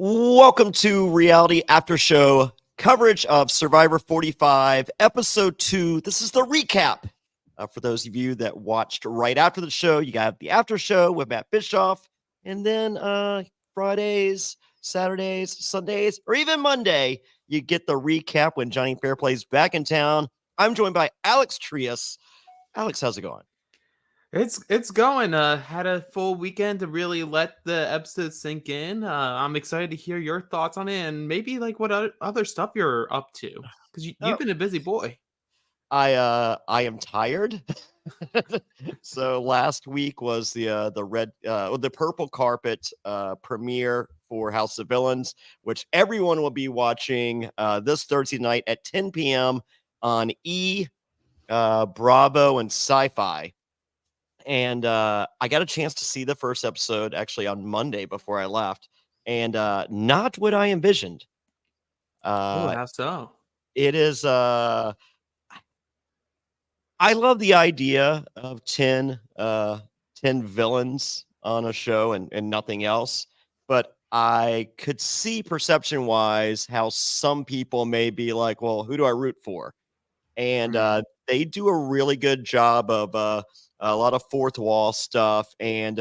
Welcome to Reality After Show coverage of Survivor 45, Episode 2. This is the recap. For those of you that watched right after the show, you got the after show with Matt Bischoff, and then Fridays, Saturdays, Sundays, or even Monday, you get the recap when Jonny Fairplay's back in town. I'm joined by Alex Trias. Alex, how's it going? It's going. Had a full weekend to really let the episode sink in. I'm excited to hear your thoughts on it and maybe like what other stuff you're up to because you've been a busy boy. I am tired. So last week was the purple carpet premiere for House of Villains, which everyone will be watching this Thursday night at 10 p.m. on Bravo and Sci-Fi. And I got a chance to see the first episode actually on Monday before I left, and not what I envisioned. How so? It is I love the idea of 10 villains on a show and nothing else, but I could see perception-wise how some people may be like, "Well, who do I root for?" And they do a really good job of a lot of fourth wall stuff and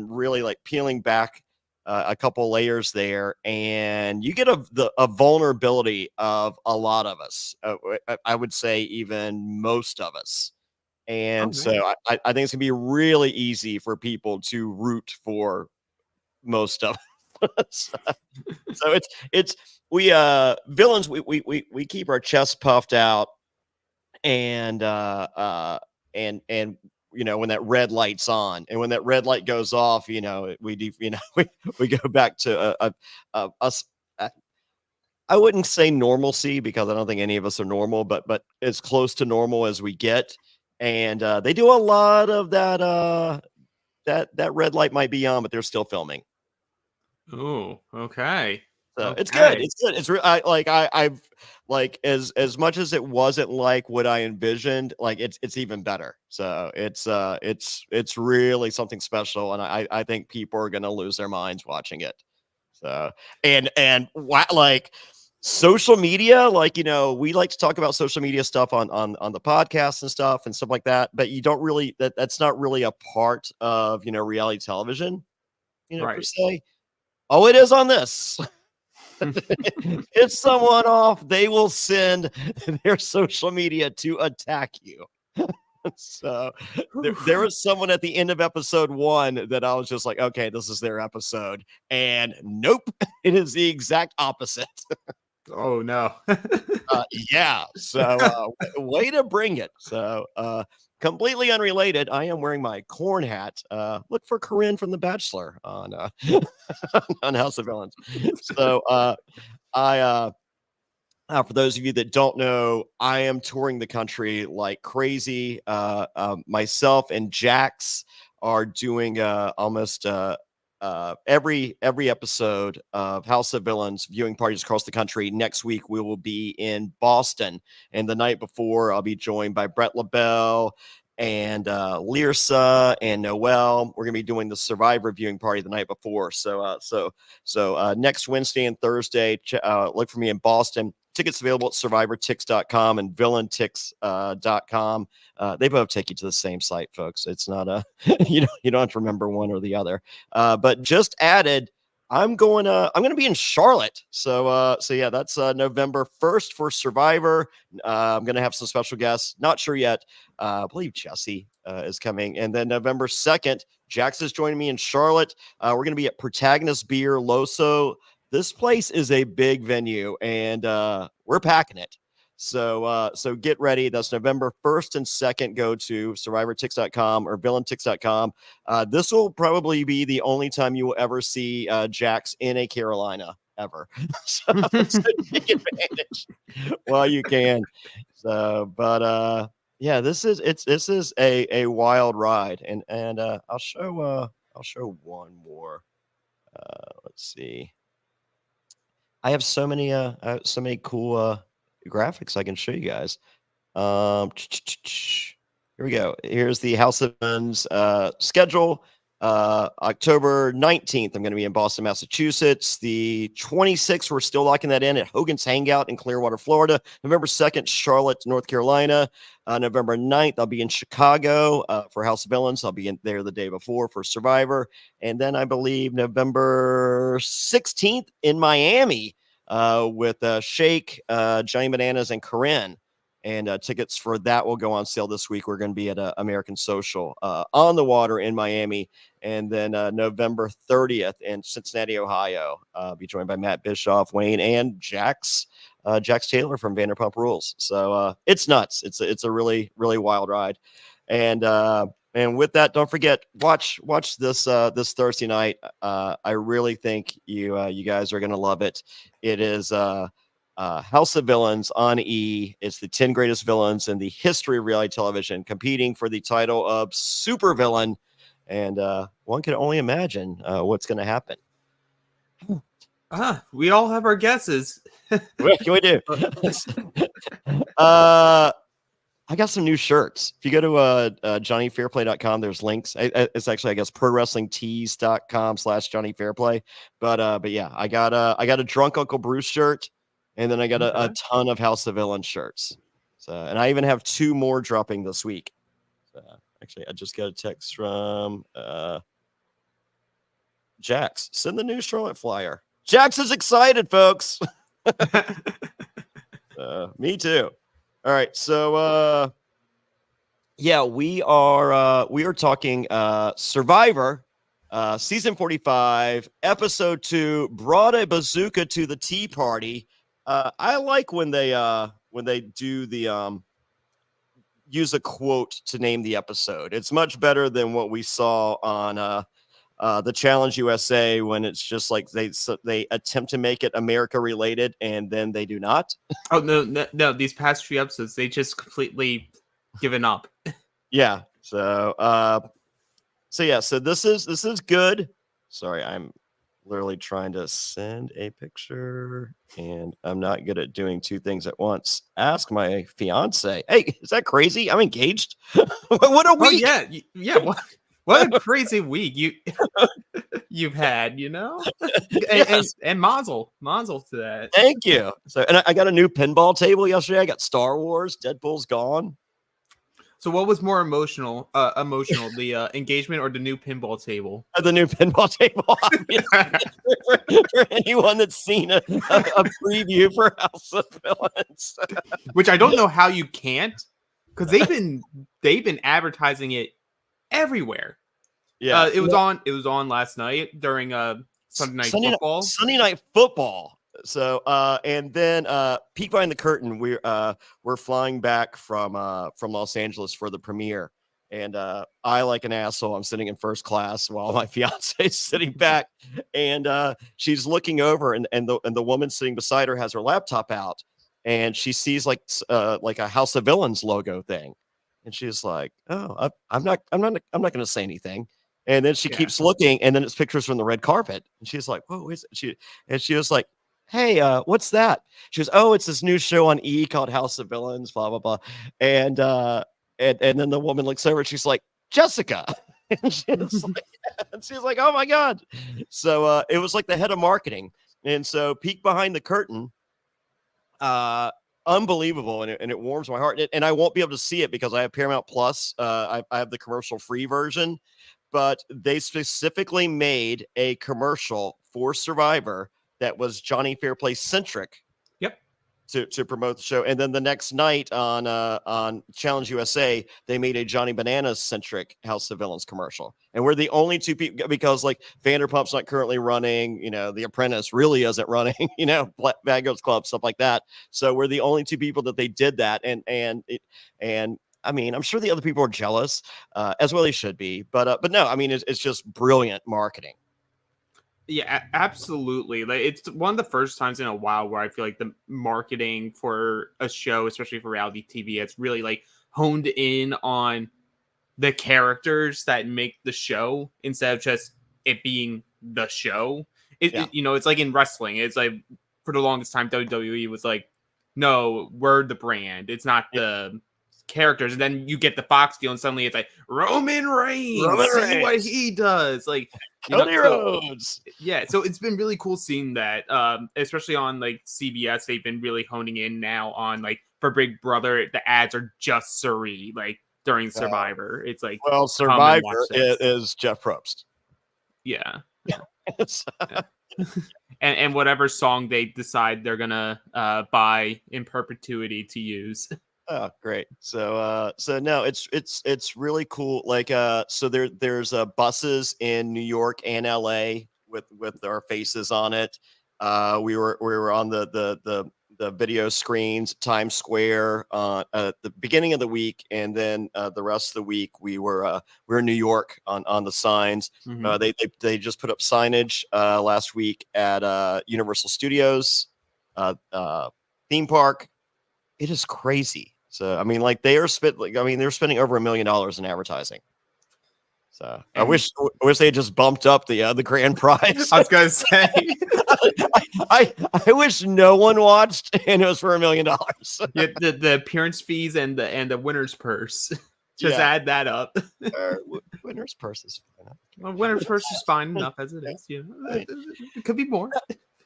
really like peeling back a couple layers there, and you get a vulnerability of a lot of us. I would say even most of us. And so I think it's gonna be really easy for people to root for most of us. So it's we villains, we keep our chests puffed out, and you know, when that red light's on, and when that red light goes off, you know, we do, you know, we go back to us. I wouldn't say normalcy because I don't think any of us are normal, but as close to normal as we get. And they do a lot of that. That red light might be on, but they're still filming. Oh, okay. So it's good. It's good. It's I've like as much as it wasn't like what I envisioned, like it's even better. So it's really something special, and I think people are gonna lose their minds watching it. So and like social media, like, you know, we like to talk about social media stuff on the podcast and stuff like that, but you don't really that's not really a part of, you know, reality television, you know, per se. Oh, it is on this. If someone off, they will send their social media to attack you. So there was someone at the end of episode 1 that I was just like, okay, this is their episode. And nope, it is the exact opposite. Oh no. Yeah. So way to bring it. So completely unrelated, I am wearing my corn hat. Look for Corinne from The Bachelor on on House of Villains. So for those of you that don't know, I am touring the country like crazy. Myself and Jax are doing almost every episode of House of Villains viewing parties across the country. Next week we will be in Boston, and the night before I'll be joined by Brett LaBelle and Lirsa and Noel. We're gonna be doing the Survivor viewing party the night before. So next Wednesday and Thursday, look for me in Boston. Tickets available at survivortix.com and villaintix.com. They both take you to the same site, folks. It's not a you don't have to remember one or the other. But just added, I'm going to be in Charlotte. So yeah, that's November 1st for Survivor. I'm going to have some special guests. Not sure yet. I believe Jesse is coming. And then November 2nd, Jax is joining me in Charlotte. We're going to be at Protagonist Beer Loso. This place is a big venue, and we're packing it. So get ready. That's November 1st and 2nd. Go to survivortix.com or villaintix.com. This will probably be the only time you will ever see Jax in a Carolina ever. So take advantage while you can. So, but yeah, this is a wild ride, and I'll show one more. Let's see. I have so many cool graphics I can show you guys. Here we go. Here's the House of Villains schedule. October 19th, I'm going to be in Boston, Massachusetts. The 26th, we're still locking that in at Hogan's Hangout in Clearwater, Florida. November 2nd, Charlotte, North Carolina. November 9th, I'll be in Chicago for House of Villains. I'll be in there the day before for Survivor. And then I believe November 16th in Miami with Shake, Johnny Bananas, and Corinne. And tickets for that will go on sale this week. We're going to be at American Social on the water in Miami. And then November 30th in Cincinnati, Ohio. Be joined by Matt Bischoff, Wayne, and Jax Taylor from Vanderpump Rules. So it's nuts. It's a really, really wild ride. And with that, don't forget, watch this this Thursday night. I really think you guys are going to love it. It is House of Villains on E. It's the 10 greatest villains in the history of reality television, competing for the title of super villain. And one can only imagine what's going to happen. We all have our guesses. What can we do? I got some new shirts. If you go to JonnyFairplay.com, there's links. It's actually, I guess, ProWrestlingTees.com/JonnyFairplay. But yeah, I got a Drunk Uncle Bruce shirt, and then I got a ton of House of Villains shirts. So, and I even have 2 more dropping this week. So, actually, I just got a text from Jax. Send the new Charlotte flyer. Jax is excited, folks. Me too. All right, so yeah, we are talking Survivor, season 45, episode 2. Brought a bazooka to the tea party. I like when they do the use a quote to name the episode. It's much better than what we saw on the Challenge USA, when it's just like they attempt to make it America related and then they do not. Oh no! These past 3 episodes, they just completely given up. Yeah. So so this is good. Sorry, I'm literally trying to send a picture, and I'm not good at doing 2 things at once. Ask my fiance. Hey, is that crazy? I'm engaged. What a week! Oh yeah. What a crazy week you've had, you know? Yes. And mazel to that. Thank you. So, and I got a new pinball table yesterday. I got Star Wars. Deadpool's gone. So what was more emotional, the engagement or the new pinball table? The new pinball table. for anyone that's seen a preview for House of Villains. Which I don't know how you can't, because they've been advertising it everywhere. Yeah, it was on last night during Sunday Night Football. Sunday Night Football. So and then peek behind the curtain. We're flying back from Los Angeles for the premiere, and I, like an asshole, I'm sitting in first class while my fiance is sitting back, and she's looking over, and the woman sitting beside her has her laptop out, and she sees like a House of Villains logo thing, and she's like, "Oh, I'm not going to say anything." And then she keeps looking, and then it's pictures from the red carpet, and she's like, "Whoa, is it?" She was like, "Hey, what's that?" She goes, "Oh, it's this new show on E called House of Villains, blah blah blah." And then the woman looks over and she's like, "Jessica." And she's like, "Oh my god." So it was like the head of marketing. And so peek behind the curtain, unbelievable, and it warms my heart. And I won't be able to see it because I have Paramount Plus. I have the commercial free version, but they specifically made a commercial for Survivor that was Jonny Fairplay centric. Yep. To promote the show. And then the next night on Challenge USA, they made a Johnny Bananas centric House of Villains commercial. And we're the only 2 people, because like Vanderpump's not currently running, The Apprentice really isn't running, Bad Girls Club, stuff like that. So we're the only 2 people that they did that. And I mean, I'm sure the other people are jealous, as well they should be. But no, I mean, it's just brilliant marketing. Yeah, absolutely. Like, it's one of the first times in a while where I feel like the marketing for a show, especially for reality TV, it's really like honed in on the characters that make the show instead of just it being the show. It's like in wrestling. It's like for the longest time, WWE was like, no, we're the brand. It's not the characters, and then you get the Fox deal, and suddenly it's like Roman Reigns, see what he does, like Cody So Rhodes. yeah, so it's been really cool seeing that, especially on like CBS. They've been really honing in now on like for Big Brother, the ads are just Surrey, like during Survivor. It's like Well, come and watch Survivor this. is Jeff Probst. Yeah. Yeah. And whatever song they decide they're gonna buy in perpetuity to use. Oh, great. So no, it's really cool. Like so there's buses in New York and LA with our faces on it. We were on the video screens at Times Square at the beginning of the week, and then the rest of the week we were in New York on the signs. Mhm. They just put up signage last week at Universal Studios theme park. It is crazy. So I mean, like they're spending over $1 million in advertising. So I And wish they had just bumped up the grand prize. I was gonna say, I wish no one watched and it was for $1 million. yeah, the appearance fees and the winner's purse. Just Yeah. add that up. Winner's purse is fine. Well, winner's purse is fine enough as it is. You know, Right. it could be more.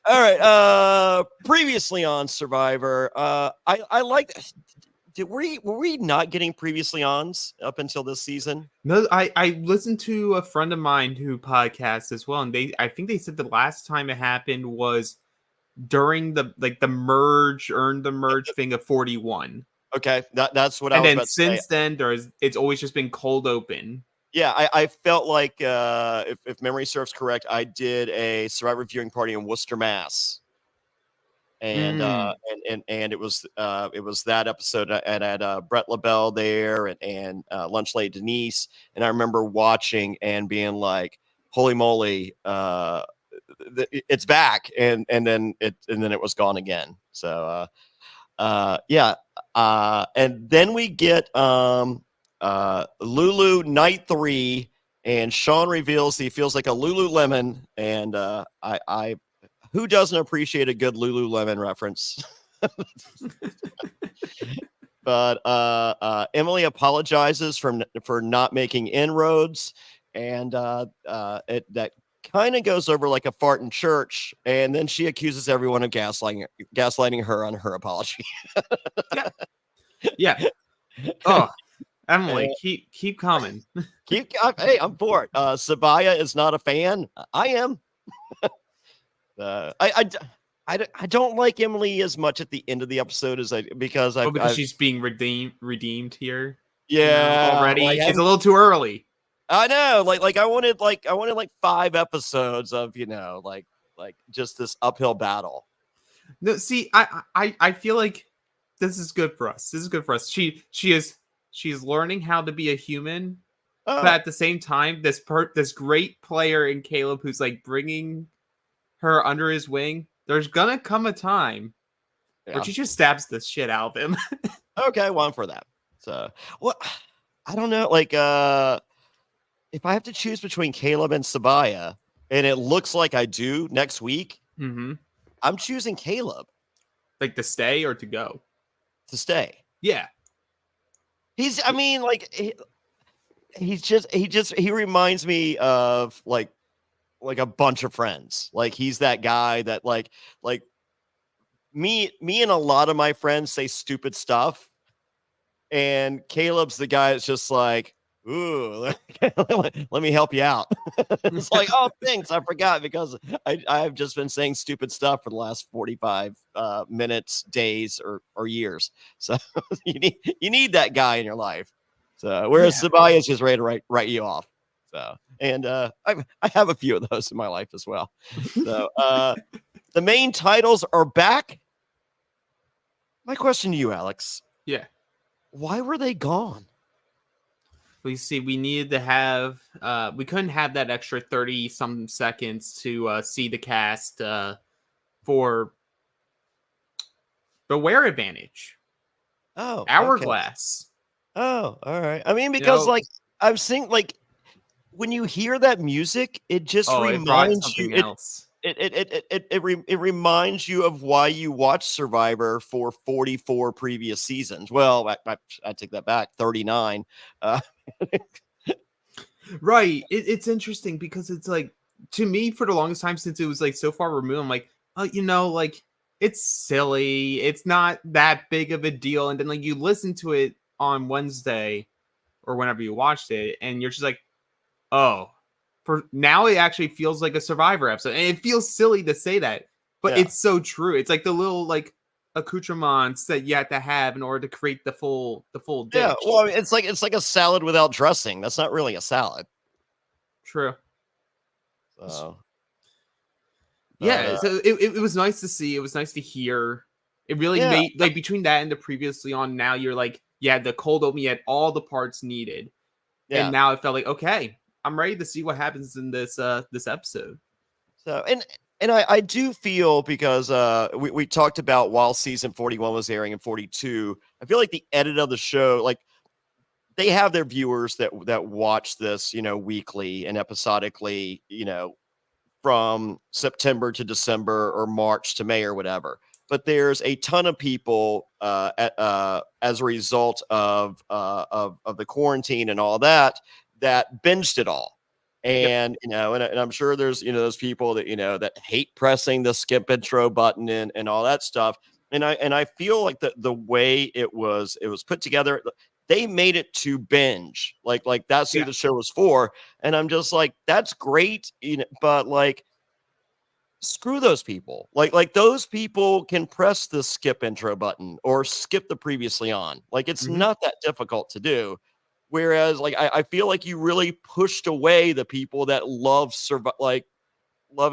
All right. Previously on Survivor, I like. Were we not getting previously ons up until this season? No, I listened to a friend of mine who podcasts as well, and I think they said the last time it happened was during the merge, earned the merge thing of 41. Okay, that's what I And was then about to say. since then it's always just been cold open. Yeah, I felt like if memory serves correct, I did a Survivor viewing party in Worcester, Mass. And it was that episode, and I had Brett LaBelle there and Lunch Lady Denise, and I remember watching and being like, "Holy moly, it's back!" And then it was gone again. So yeah, and then we get Lulu night 3, and Sean reveals he feels like a Lululemon, and I who doesn't appreciate a good Lululemon reference? But Emily apologizes for not making inroads, and that kind of goes over like a fart in church, and then she accuses everyone of gaslighting her on her apology. Yeah. Oh, Emily, keep coming. Hey, I'm for it. Sabaya is not a fan. I am. I don't like Emily as much at the end of the episode because she's being redeemed here. Yeah, already. like, It's a little too early. I know. Like I wanted 5 episodes of like just this uphill battle. No, see, I feel like this is good for us. This is good for us. She's learning how to be a human, but at the same time, this great player in Caleb who's like bringing her under his wing. There's gonna come a time where she just stabs the shit out of him. Okay, one for that. So, well, I don't know. Like, if I have to choose between Caleb and Sabaya, and it looks like I do next week, I'm choosing Caleb. Like to stay or to go? To stay. Yeah. He reminds me of like a bunch of friends. Like he's that guy that like me and a lot of my friends say stupid stuff, and Caleb's the guy that's just like, ooh, let me help you out. It's like, oh, thanks, I forgot, because I've just been saying stupid stuff for the last 45 minutes, days, or years. So you need that guy in your life. So whereas Sabaya is just ready to write you off. So, and I have a few of those in my life as well. So the main titles are back. My question to you, Alex. Yeah. Why were they gone? We needed to have we couldn't have that extra 30 some seconds to see the cast for the wear advantage. Oh, Hourglass. Okay. Oh, all right. I mean, because like I've seen, like when you hear that music, it just reminds you. Else. it reminds you of why you watch Survivor for 44 previous seasons. Well, I take that back, 39. Uh, Right. It's interesting because it's like, to me, for the longest time, since it was like so far removed, I'm like, oh, like it's silly. It's not that big of a deal. And then like you listen to it on Wednesday or whenever you watched it, and you're just like, oh, for now it actually feels like a Survivor episode. And it feels silly to say that, but yeah. it's so true. It's like the little like accoutrements that you have to have in order to create the full Yeah. Well, dish. I mean, it's like a salad without dressing. That's not really a salad. True. So, but Yeah, so it was nice to see. It was nice to hear. It really yeah, made, like, between that and the previously on, now you're like, yeah, the cold open, you had all the parts needed. And yeah. now it felt like, okay, I'm ready to see what happens in this episode. So and I do feel because we talked about while season 41 was airing in 42, I feel like the edit of the show, like they have their viewers that watch this, weekly and episodically, from September to December or March to May or whatever. But there's a ton of people as a result of the quarantine and all that binged it all. Yep. And and I'm sure there's those people that hate pressing the skip intro button and all that stuff. And I feel like the way it was put together, they made it to binge. Like that's who Yeah. the show was for. And I'm just like, that's great, but like, screw those people. Like those people can press the skip intro button or skip the previously on. Like it's Hmm. not that difficult to do. Whereas, like, I feel like you really pushed away the people that love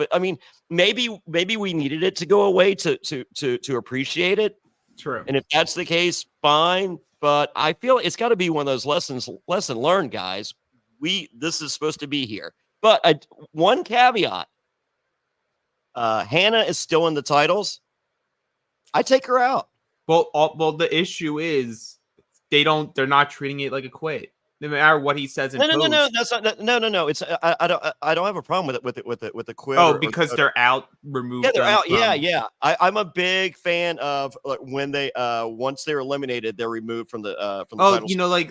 it. I mean, maybe we needed it to go away to appreciate it. True. And if that's the case, fine. But I feel it's got to be one of those lesson learned, guys. This is supposed to be here. But one caveat: Hannah is still in the titles. I take her out. Well, the issue is they're not treating it like a quit. No matter what he says in No, no, no, no. post. That's not. No, no, no. It's I don't have a problem with the quit Oh, or because they're out, yeah, removed they're them out. Yeah, from. yeah. I'm a big fan of like, when they once they're eliminated, they're removed from the Oh, titles. like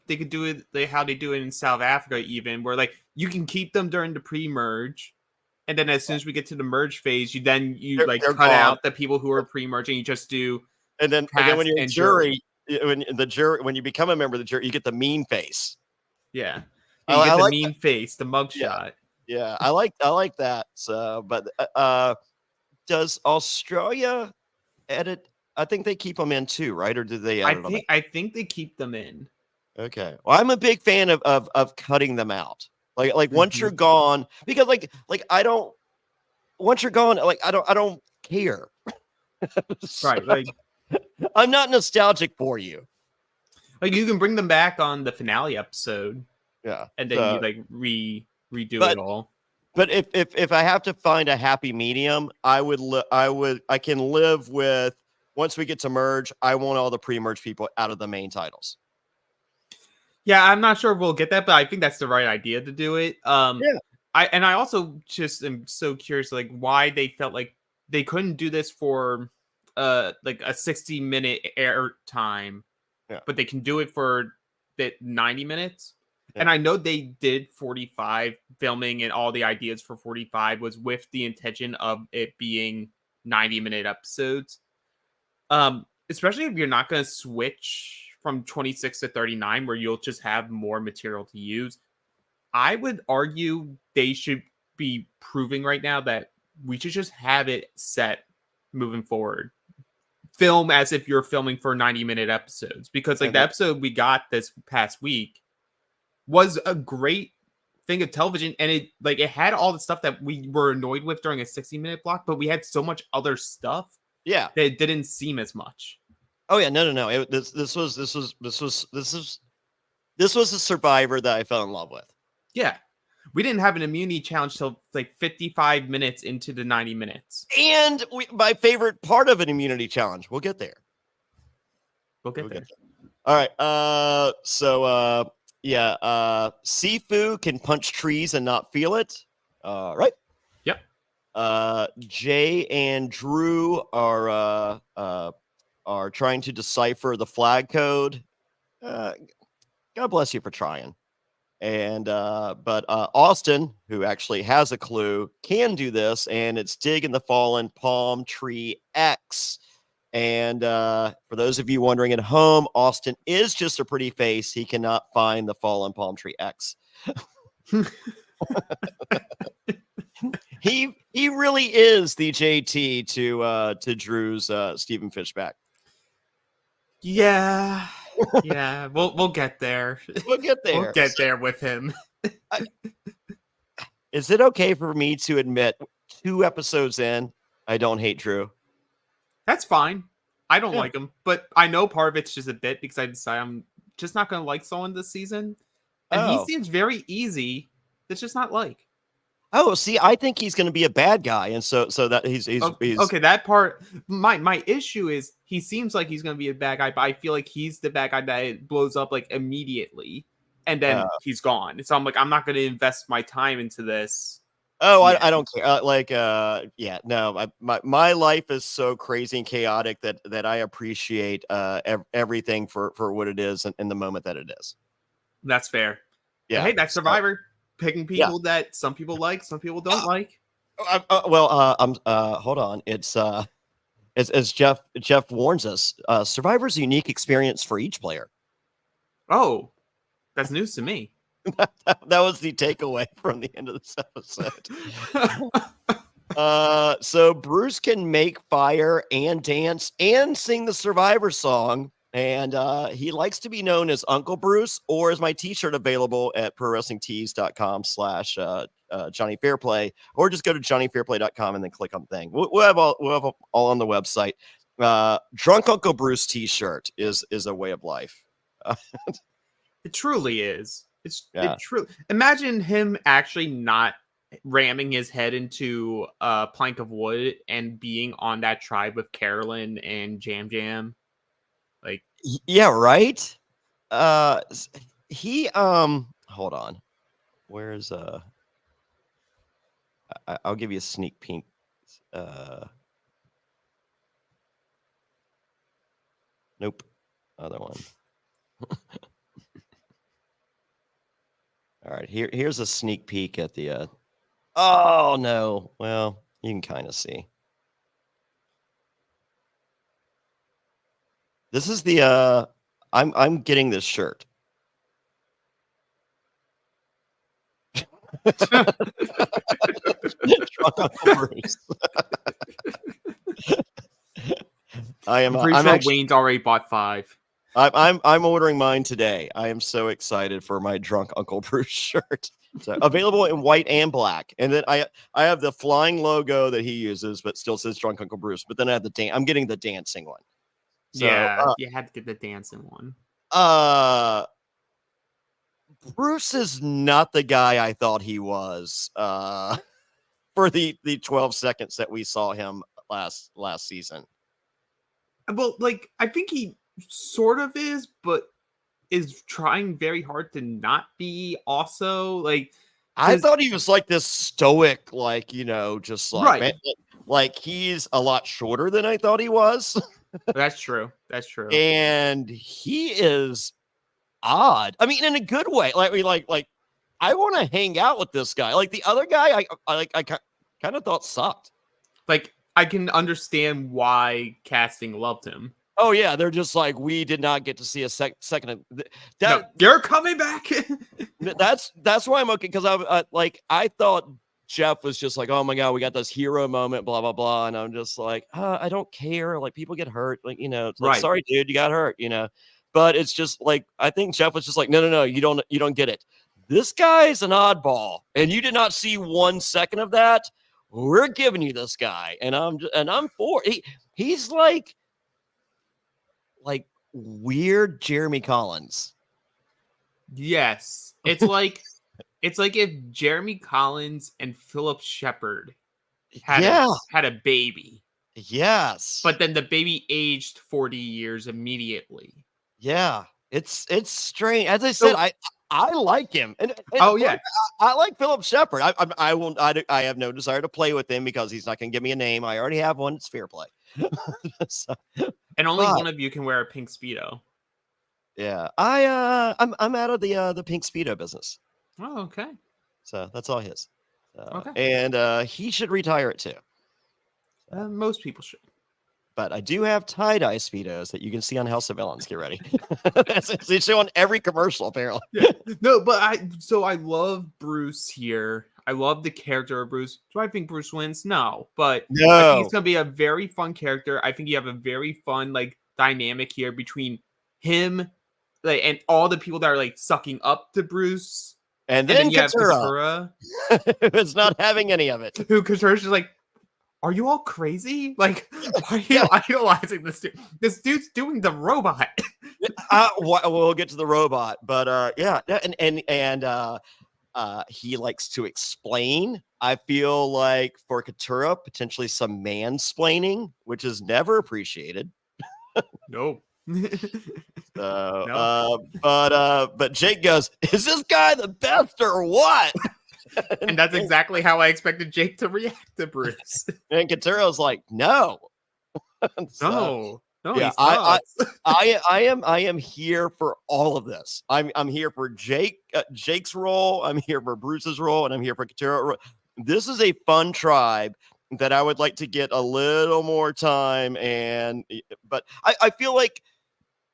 they could do it, how they do it in South Africa, even, where like you can keep them during the pre-merge, and then as soon as we get to the merge phase, you like They're cut gone. out the people who are pre-merging. You just do And then when cast you're a and jury. jury, when you become a member of the jury, you get the mean face. Yeah, yeah. I, You I get the like mean face, the yeah, mugshot. yeah. I like that. So, but does Australia edit? I think they keep them in too, right? Or do they I edit them out? think I think they keep them in. Okay. Well, I'm a big fan of cutting them out. Like once you're Mhm. gone, because like I don't once you're gone, like I don't care. So, Right, I'm not nostalgic for you. like you can bring them back on the finale episode, Yeah. and then you So, like redo it but all. but if I have to find a happy medium, I can live with once we get to merge, I want all the pre-merge people out of the main titles. Yeah, I'm not sure if we'll get that, but I think that's the right idea to do it. Yeah. I also just am so curious, like why they felt like they couldn't do this for like a 60-minute air time, Yeah. but they can do it for the 90 minutes. Yeah. And I know they did 45 filming, and all the ideas for 45 was with the intention of it being 90-minute episodes. Especially if you're not going to switch from 26 to 39, where you'll just have more material to use. I would argue they should be proving right now that we should just have it set moving forward. Film as if you're filming for 90-minute episodes, because like the Okay. episode we got this past week was a great thing of television, and it had all the stuff that we were annoyed with during a 60-minute block, but we had so much other stuff Yeah. that it didn't seem as much. Oh yeah, no, no, no. This was a Survivor that I fell in love with. Yeah. We didn't have an immunity challenge till like 55 minutes into the 90 minutes. And my favorite part of an immunity challenge. We'll get there. We'll get there. All right. Yeah. Sifu can punch trees and not feel it. Right. Yep. Jay and Drew are trying to decipher the flag code. Uh, God bless you for trying. And but Austin, who actually has a clue, can do this, and it's dig in the fallen palm tree X. And for those of you wondering at home, Austin is just a pretty face. He cannot find the fallen palm tree X. He really is the JT to Drew's Stephen Fishback. Yeah. Yeah, we'll get there. We'll get there. We'll get there with him. Is it okay for me to admit 2 episodes in, I don't hate Drew? That's fine. I don't like him, but I know part of it's just a bit because I decided I'm just not going to like someone this season. And he seems very easy to just not like. Oh, see, I think he's going to be a bad guy, and so that he's okay. That part, my issue is he seems like he's going to be a bad guy, but I feel like he's the bad guy that blows up like immediately, and then he's gone. So I'm like, I'm not going to invest my time into this. Oh, I don't care. Yeah, no, my life is so crazy and chaotic that I appreciate everything for what it is and the moment that it is. That's fair. Yeah. But hey, that's Survivor. Picking people that some people like, some people don't like. Hold on. It's as Jeff warns us, Survivor's a unique experience for each player. Oh, that's news to me. That was the takeaway from the end of this episode. So Bruce can make fire and dance and sing the Survivor song. And he likes to be known as Uncle Bruce, or is my t-shirt available at prowrestlingtees.com/Jonny Fairplay, or just go to JonnyFairplay.com and then click on the thing. We'll have all on the website. Drunk Uncle Bruce t-shirt is a way of life. It truly is. It truly. Imagine him actually not ramming his head into a plank of wood and being on that tribe with Carolyn and Jam Jam. Like, yeah, right. He hold on. Where's I'll give you a sneak peek. Nope. Other one. All right, here's a sneak peek at the oh no. Well, you can kind of see. This is the I'm getting this shirt. I'm pretty sure Wayne's already bought 5. I'm ordering mine today. I am so excited for my Drunk Uncle Bruce shirt. So available in white and black. And then I have the flying logo that he uses, but still says Drunk Uncle Bruce. But then I have I'm getting the dancing one. So, you had to get the dancing one. Bruce is not the guy I thought he was for the 12 seconds that we saw him last season. Well, like, I think he sort of is, but is trying very hard to not be also. Like, I thought he was like this stoic, like, just like, right. Like he's a lot shorter than I thought he was. That's true. And he is odd. I mean, in a good way. Like I want to hang out with this guy. Like the other guy, I kind of thought sucked. Like, I can understand why casting loved him. Oh yeah, they're just like, we did not get to see a second of that. No, you're coming back. that's why I'm okay, because I thought Jeff was just like, oh my god, we got this hero moment, blah blah blah, and I'm just like, I don't care. Like, people get hurt, like, it's like, sorry dude, you got hurt, But it's just like, I think Jeff was just like, no, you don't get it. This guy's an oddball, and you did not see 1 second of that. We're giving you this guy, and I'm for. He's like weird Jeremy Collins. Yes, it's like if Jeremy Collins and Philip Shepard had a baby. Yes, but then the baby aged 40 years immediately. Yeah, it's strange. As I said, I like him, and Oh look, yeah, I like Philip Shepard. I won't. I have no desire to play with him because he's not going to give me a name. I already have one. It's Fairplay. So, and only but one of you can wear a pink speedo. yeah, I'm out of the pink speedo business. Oh, okay. So that's all his. Okay. And he should retire it too. Most people should. But I do have tie-dye speedos that you can see on House of Villains. Get ready. They show on every commercial, apparently. Yeah. No, but I love Bruce here. I love the character of Bruce. Do I think Bruce wins? No, but I think No. he's gonna be a very fun character. I think you have a very fun like dynamic here between him, like, and all the people that are like sucking up to Bruce. And And then then you have Katura, Katura, who's not having any of it. who Katura's just like, are you all crazy? Like, why are you idolizing this dude? This dude's doing the robot. We'll get to the robot, but yeah, and he likes to explain. I feel like for Katura, potentially some mansplaining, which is never appreciated. No. So, No. but Jake goes, "Is this guy the best or what?" And that's exactly how I expected Jake to react to Bruce. And Katura's like, "No." So, No, yeah, he's nuts. I am here for all of this. I'm here for Jake's role. I'm here for Bruce's role, and I'm here for Katura. This is a fun tribe that I would like to get a little more time. But I feel like,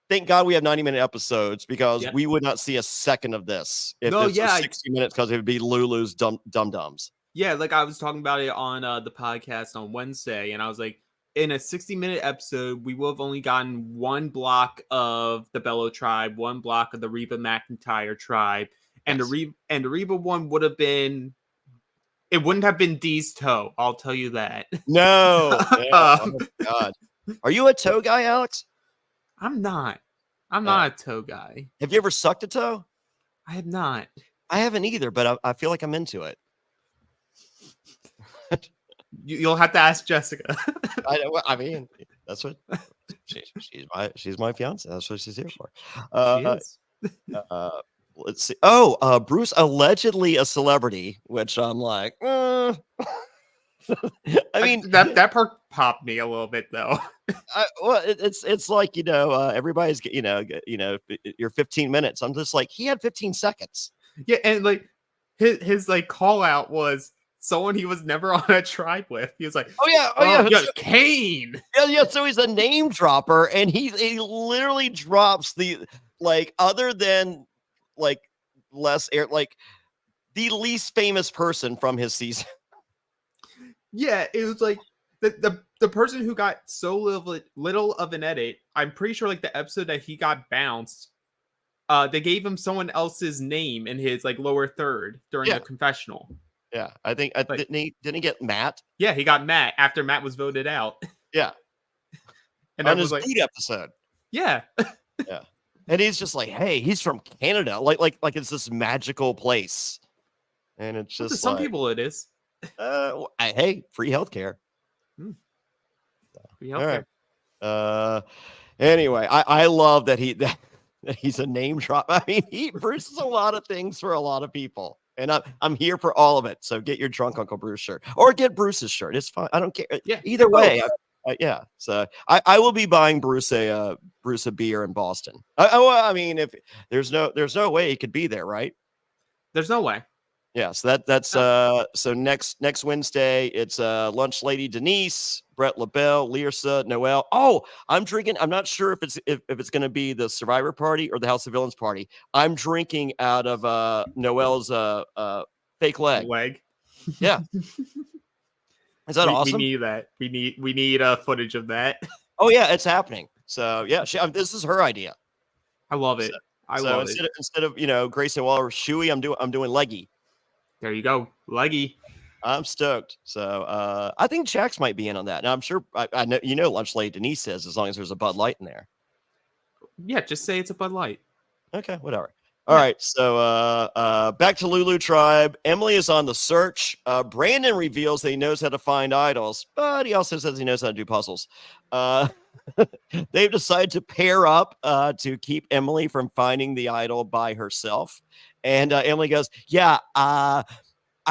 thank God we have 90-minute episodes, because Yep. we would not see a second of this if No, this yeah, was 60 minutes, because it would be Lulu's dum-dums. Yeah, like I was talking about it on the podcast on Wednesday, and I was like, in a 60-minute episode, we will have only gotten one block of the Bello tribe, one block of the Reba McEntire tribe, and Yes. the Reba one would have been. It wouldn't have been Dee's toe. I'll tell you that. No. Oh, God. Are you a toe guy, Alex? I'm not. I'm not a toe guy. Have you ever sucked a toe? I have not. I haven't either, but I feel like I'm into it. You'll have to ask Jessica. I mean, that's what she's my fiance. That's what she's here for. She is. Let's see. Oh, Bruce allegedly a celebrity, which I'm like, I mean, that part popped me a little bit though. well, it's like, everybody's you're 15 minutes. I'm just like, he had 15 seconds. Yeah, and like his like call out was someone he was never on a tribe with. He was like, oh yeah, Kane. yeah. So he's a name dropper, and he literally drops the, like, other than like like the least famous person from his season. Yeah, it was like the person who got so little of an edit. I'm pretty sure like the episode that he got bounced, they gave him someone else's name in his like lower third during the confessional. Yeah, I think didn't he get Matt? Yeah, he got Matt after Matt was voted out. Yeah, and on I was his like, boot episode. Yeah, yeah, and he's just like, hey, he's from Canada, like it's this magical place, and it's just to some people it is. Hey, free healthcare. Free healthcare. All right. Anyway, I love that that he's a name drop. I mean, Bruce is a lot of things for a lot of people. And I'm here for all of it. So get your Drunk Uncle Bruce shirt, or get Bruce's shirt. It's fine. I don't care. Yeah. Either way. Yeah. So I will be buying Bruce a beer in Boston. I mean, if there's no way he could be there, right? There's no way. Yeah. So that's so next Wednesday, it's Lunch Lady Denise, Brett LaBelle, Lirsa, Noel. Oh, I'm drinking. I'm not sure if it's going to be the Survivor party or the House of Villains party. I'm drinking out of Noel's fake leg. Yeah. Is that awesome? We need that. We need footage of that. Oh yeah, it's happening. So yeah, this is her idea. I love it. I love it. Instead of Grayson Waller Shuey, I'm doing Leggy. There you go, Leggy. I'm stoked. So I think Jax might be in on that. Now I'm sure I know Lunch Lady Denise says, as long as there's a Bud Light in there. Yeah, just say it's a Bud Light. Okay, whatever. All right, so back to Lulu Tribe. Emily is on the search. Brandon reveals that he knows how to find idols, but he also says he knows how to do puzzles. They've decided to pair up to keep Emily from finding the idol by herself. And Emily goes, "Yeah, I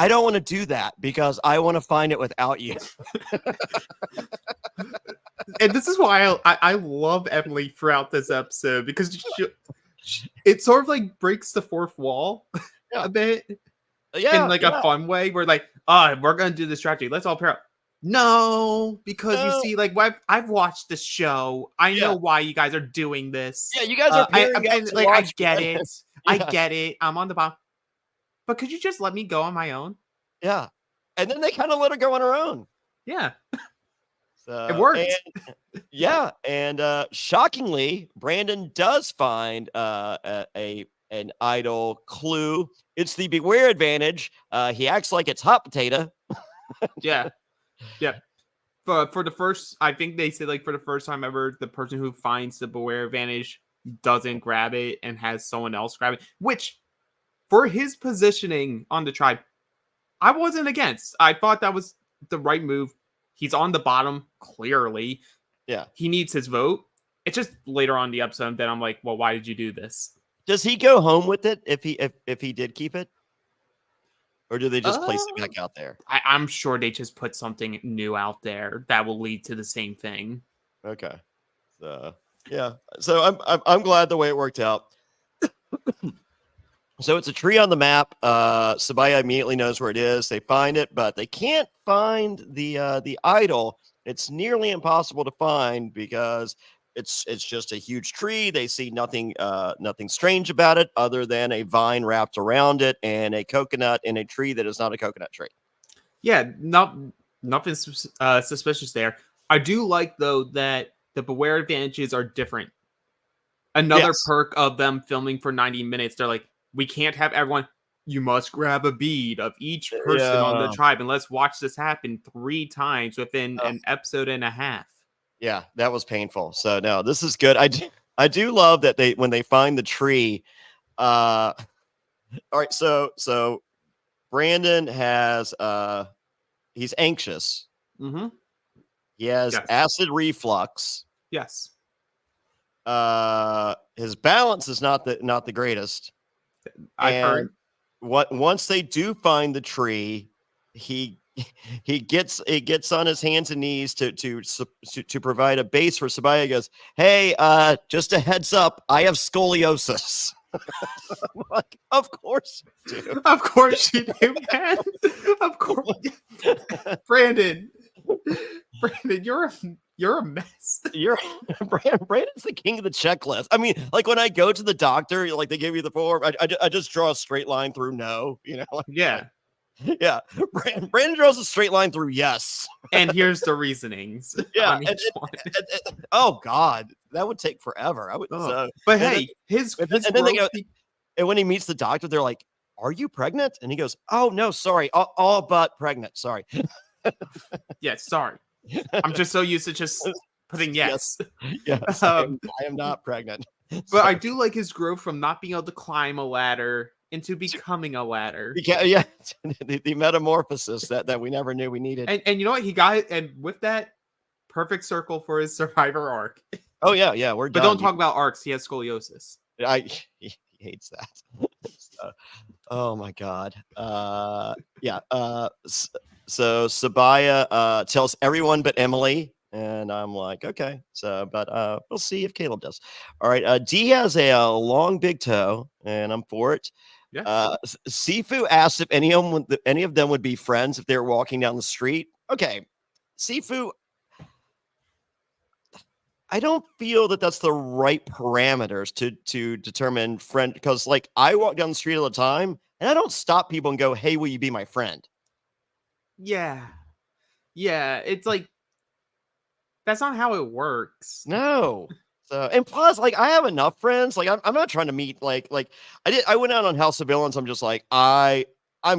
don't want to do that because I want to find it without you." And this is why I love Emily throughout this episode, because it sort of like breaks the fourth wall Yeah, a bit in yeah, like a yeah. fun way. We're like, we're gonna do this strategy. Let's all pair up. No, because you No, see, like, I've watched this show. I know yeah, why you guys are doing this. yeah. You guys are pairing up And to like, I watch. get it. I Yeah, get it. I'm on the bottom, but could you just let me go on my own? yeah. And then they kind of let her go on her own. Yeah, it So, and worked. yeah, and shockingly, Brandon does find an idol clue. It's the beware advantage. He acts like it's hot potato. Yeah, yeah. For the first, I think they said, like, for the first time ever, the person who finds the beware advantage doesn't grab it and has someone else grab it, which for his positioning on the tribe, I wasn't against. I thought that was the right move. He's on the bottom, clearly. Yeah. He needs his vote. It's just later on in the episode that I'm like, well, why did you do this? Does he go home with it if he did keep it, or do they just place it back out there? I'm sure they just put something new out there that will lead to the same thing. Okay. So yeah. So I'm glad the way it worked out. So it's a tree on the map. Sabaya immediately knows where it is. They find it, but they can't find the idol. It's nearly impossible to find because it's just a huge tree. They see nothing strange about it other than a vine wrapped around it and a coconut in a tree that is not a coconut tree. Yeah, nothing suspicious there. I do like, though, that the beware advantages are different. Another Yes. perk of them filming for 90 minutes, they're like, we can't have everyone. You must grab a bead of each person on the Yeah. tribe, and let's watch this happen 3 times within Uh, an episode and a half. yeah, that was painful. So no, this is good. I do love that when they find the tree. All right, so Brandon has he's anxious. Mm-hmm. He has Yes. acid reflux. Yes. His balance is not the greatest. I've heard. Once they do find the tree, he gets on his hands and knees to provide a base for Sabaya. He goes, "Hey, just a heads up, I have scoliosis." I'm like, of course you do. Of course you do, man. Of course. Brandon, you're a mess. You're Brandon's the king of the checklist. I mean, like when I go to the doctor, like they give you the form, I just draw a straight line through no, like, Yeah. yeah. Brandon draws a straight line through yes. And here's the reasonings. Yeah. On each one. Oh God, that would take forever. I would. But hey, his and then they growth, go, and when he meets the doctor, they're like, "Are you pregnant?" And he goes, "Oh no, sorry, all but pregnant. Sorry." yeah, sorry. I'm just so used to just putting yes. Yes, I am not pregnant. But I do like his growth from not being able to climb a ladder into becoming a ladder. Yeah, the metamorphosis that we never knew we needed. And you know what? He got it, and with that, perfect circle for his survivor arc. Oh yeah, we're But done. don't talk about arcs. He has scoliosis. He hates that. Oh my God. Yeah. So Sabaya tells everyone but Emily, and I'm like, okay. So, but we'll see if Caleb does. All right. Dee has a long big toe, and I'm for it. Yeah. Sifu asked if any of them would be friends if they were walking down the street. Okay, Sifu. I don't feel that that's the right parameters to determine friend, because like I walk down the street all the time and I don't stop people and go, "Hey, will you be my friend?" Yeah. It's like that's not how it works. No. So, and plus, like I have enough friends. Like I'm not trying to meet like I went out on House of Villains. I'm just like I'm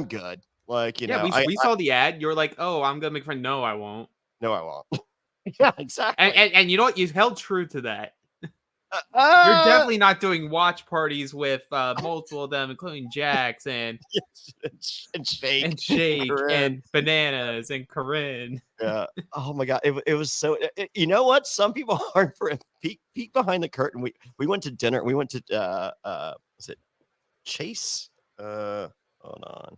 good. Like Yeah, we saw the ad. You're like, oh, I'm gonna make a friend. No, I won't. No, I won't. Yeah, exactly. And you know what? You held true to that. You're definitely not doing watch parties with multiple of them, including Jax and Shake and Bananas and Corinne. Yeah. Oh my God. It was so. You know what? Some people aren't for a peek behind the curtain. We went to dinner. We went to was it Chase? Hold on.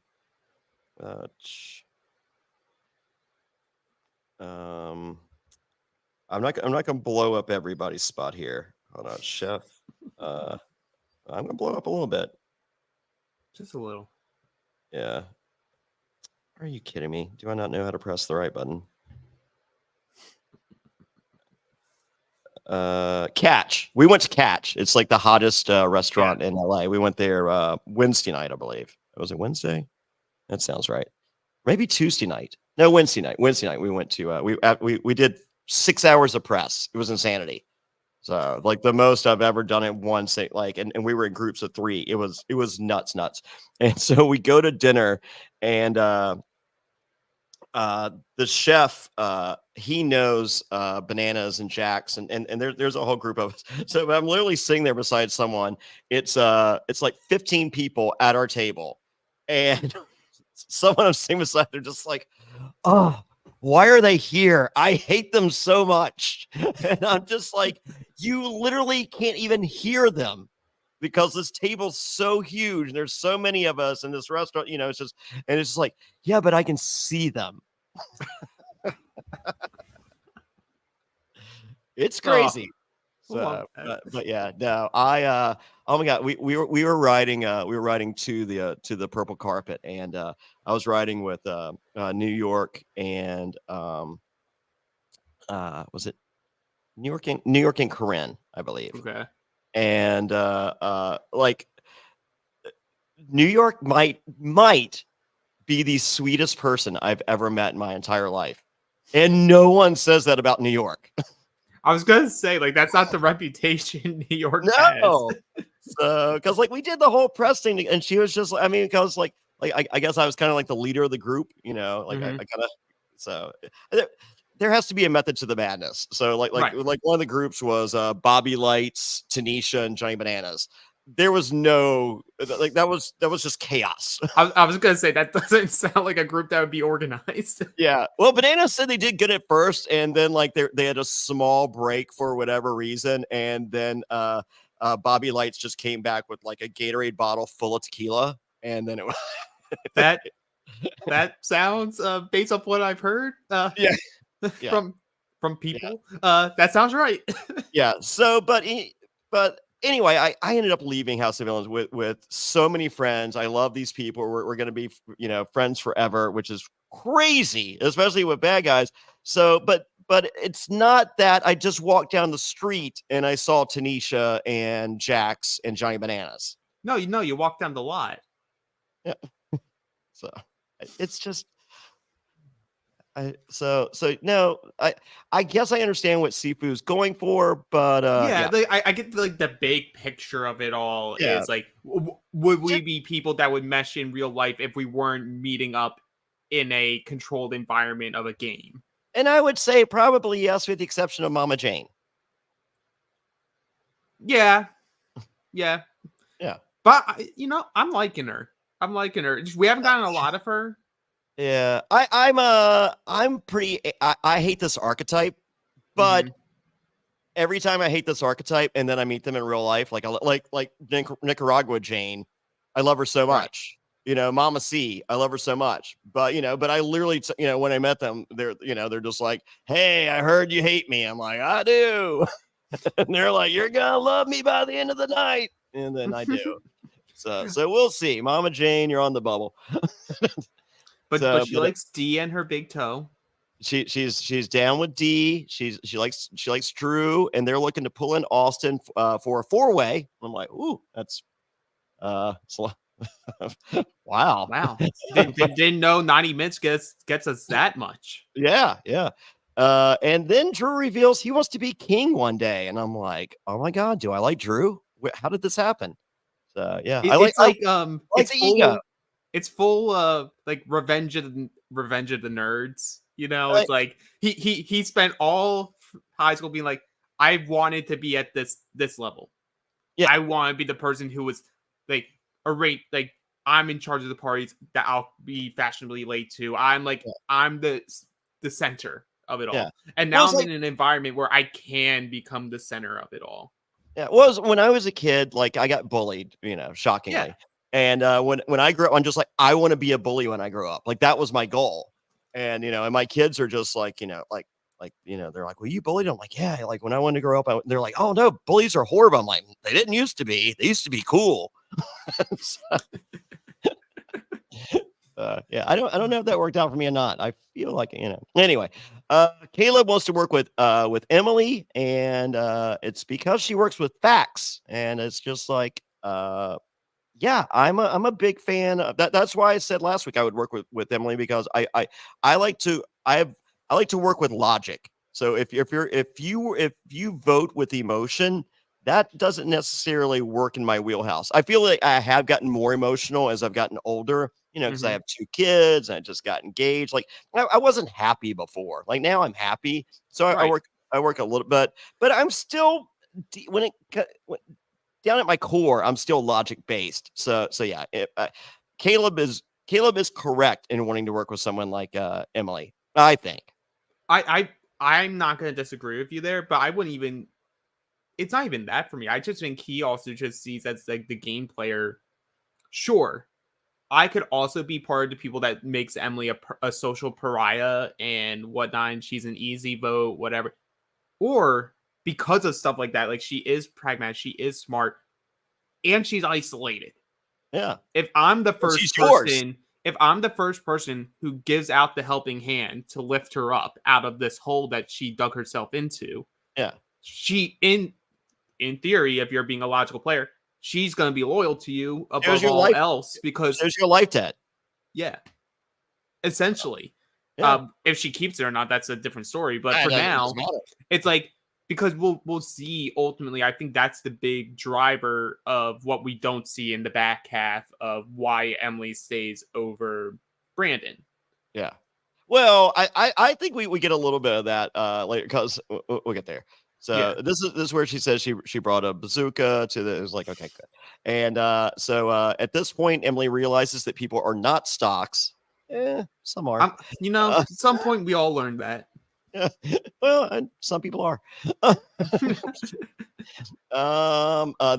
Um, I'm not gonna blow up everybody's spot here. Hold on, chef. Uh, I'm gonna blow up a little bit. Just a little. Yeah. Are you kidding me? Do I not know how to press the right button? Catch. We went to Catch. It's like the hottest restaurant in LA. We went there Wednesday night, I believe. Was it Wednesday? That sounds right. Maybe Tuesday night. No, Wednesday night. Wednesday night we went to we did 6 hours of press. It was insanity. So like the most I've ever done it once, like, and we were in groups of 3. It was nuts. And so we go to dinner, and the chef, he knows Bananas and Jax, and there's a whole group of us. So I'm literally sitting there beside someone. It's like 15 people at our table, and someone I'm sitting beside, they're just like, oh, why are they here? I hate them so much. And I'm just like, you literally can't even hear them because this table's so huge and there's so many of us in this restaurant, it's just, and it's just like, yeah, but I can see them. It's crazy. So, but yeah, no, oh my God, we were riding to the purple carpet, and I was riding with New York and was it New York and Corinne, I believe. Okay. And like New York might be the sweetest person I've ever met in my entire life. And no one says that about New York. I was gonna say, like, that's not the reputation New York No. has. So, because like we did the whole press thing, and she was just, I mean, because like I guess I was kind of like the leader of the group, like I kind of, so there has to be a method to the madness. So like one of the groups was Bobby Lights, Tanisha, and Johnny Bananas. There was no, like, that was just chaos. I was gonna say that doesn't sound like a group that would be organized. Yeah. Well, Bananas said they did good at first, and then like they had a small break for whatever reason, and then Bobby Lights just came back with like a Gatorade bottle full of tequila, and then it was that sounds based off what I've heard from people. That sounds right. Yeah. So, but anyway, I ended up leaving House of Villains with so many friends. I love these people. We're going to be, friends forever, which is crazy, especially with bad guys. So, but it's not that I just walked down the street and I saw Tanisha and Jax and Johnny Bananas. No, you walked down the lot. Yeah. So it's just, I guess I understand what Sifu's going for, but I get like the big picture of it all. Is like, would we be people that would mesh in real life if we weren't meeting up in a controlled environment of a game? And I would say probably yes, with the exception of Mama Jane. Yeah. But I'm liking her. We haven't gotten a lot of her. Yeah, I'm pretty. I hate this archetype, but every time I hate this archetype, and then I meet them in real life, like Nicaragua Jane, I love her so much. Mama C, I love her so much. But but I literally, when I met them, they're just like, hey, I heard you hate me. I'm like, I do, and they're like, you're gonna love me by the end of the night, and then I do. So we'll see. Mama Jane, you're on the bubble. But she likes D and her big toe. She's down with D. She likes Drew, and they're looking to pull in Austin for a 4-way. I'm like, ooh, that's wow. Didn't know 90 minutes gets us that much. Yeah. And then Drew reveals he wants to be king one day, and I'm like, oh my God, do I like Drew? How did this happen? So yeah, it's ego. It's full of like revenge of the nerds. It's like he spent all high school being like, I wanted to be at this level. Yeah, I want to be the person who was like like I'm in charge of the parties that I'll be fashionably late to. I'm like I'm the center of it all. And now I'm in an environment where I can become the center of it all. Yeah, when I was a kid, like I got bullied, shockingly. And when I grew up, I'm just like, I want to be a bully when I grow up. Like that was my goal. And and my kids are just like, they're like, well, you bullied? I'm like, yeah. Like when I wanted to grow up, they're like, oh no, bullies are horrible. I'm like, they didn't used to be. They used to be cool. So, yeah, I don't know if that worked out for me or not. I feel like Anyway, Caleb wants to work with Emily, and it's because she works with facts, and it's just like yeah, I'm a big fan of that. That's why I said last week I would work with Emily, because I like to I like to work with logic. So if you vote with emotion, that doesn't necessarily work in my wheelhouse. I feel like I have gotten more emotional as I've gotten older, because I Mhm. have 2 kids and I just got engaged. Like I wasn't happy before. Like now I'm happy. So Right. I work a little bit, but I'm still when it down at my core, I'm still logic based. So yeah, Caleb is correct in wanting to work with someone like Emily, I think. I'm not gonna disagree with you there, but I wouldn't even. It's not even that for me. I just think he also just sees as like the game player. Sure, I could also be part of the people that makes Emily a social pariah and whatnot, and she's an easy vote, whatever. Or because of stuff like that, like she is pragmatic, she is smart, and she's isolated. Yeah, If I'm the and she's first yours. person, if I'm the first person who gives out the helping hand to lift her up out of this hole that she dug herself into, Yeah, she in theory, if you're being a logical player, she's going to be loyal to you shows above your all life. else because Shows your life debt. yeah, essentially. Yeah, If she keeps it or not, that's a different story. But for it now, doesn't matter. it's like because we'll see ultimately. I think that's the big driver of what we don't see in the back half of why Emily stays over Brandon. Yeah. Well, I think we get a little bit of that later, because we'll get there. So Yeah. this is where she says she brought a bazooka to the. It was like, okay, good. And so at this point, Emily realizes that people are not stocks. Some are. At some point we all learned that. Yeah. Well, and some people are.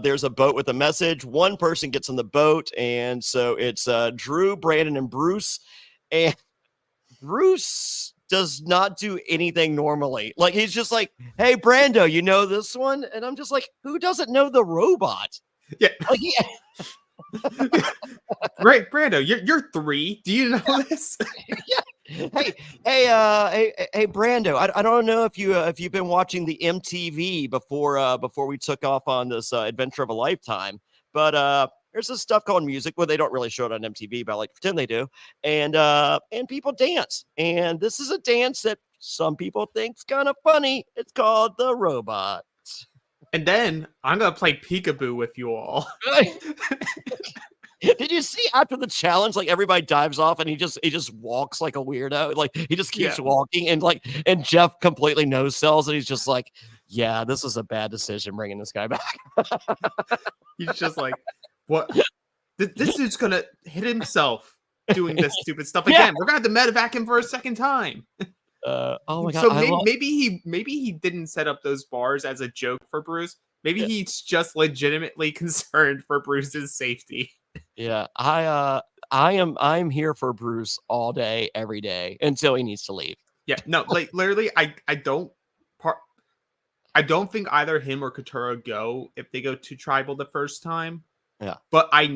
There's a boat with a message. One person gets on the boat, and so it's Drew, Brandon, and Bruce. And Bruce does not do anything normally. Like he's just like, "Hey, Brando, you know this one?" And I'm just like, "Who doesn't know the robot?" Yeah. Like, Right, Brando, you're 3. Do you know this? yeah. Hey, Brando. I don't know if you've been watching the MTV before we took off on this adventure of a lifetime, but there's this stuff called music. Well, they don't really show it on MTV, but I like to pretend they do. And people dance, and this is a dance that some people think's kind of funny. It's called the robot. And then I'm gonna play peekaboo with you all. Did you see after the challenge, like everybody dives off and he just walks like a weirdo, like he just keeps Yeah. walking, and Jeff completely no sells, and he's just like, yeah, this is a bad decision bringing this guy back. He's just like, what? This dude's gonna hit himself doing this stupid stuff Yeah. again. We're gonna have to medevac him for a second time. Oh my god, So I love. maybe he didn't set up those bars as a joke for Bruce. Maybe Yeah, he's just legitimately concerned for Bruce's safety. yeah. I'm here for Bruce all day, every day until he needs to leave. Yeah, no, like literally, par- I don't think either him or Katura go if they go to tribal the first time. Yeah, But I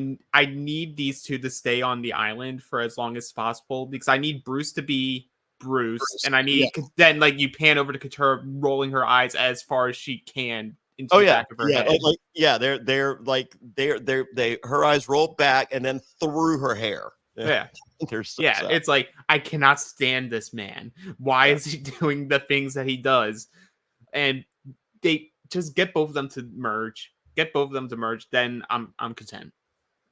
need these two to stay on the island for as long as possible because I need Bruce to be Bruce, Bruce. and I Yeah. need then like you pan over to Katura rolling her eyes as far as she can into Oh the yeah, back of her yeah, head. yeah. They her eyes roll back and then through her hair. Yeah, Yeah. they're so Yeah, sad. it's like I cannot stand this man. Why Yeah. is he doing the things that he does? And they just get both of them to merge. Get both of them to merge, then I'm content.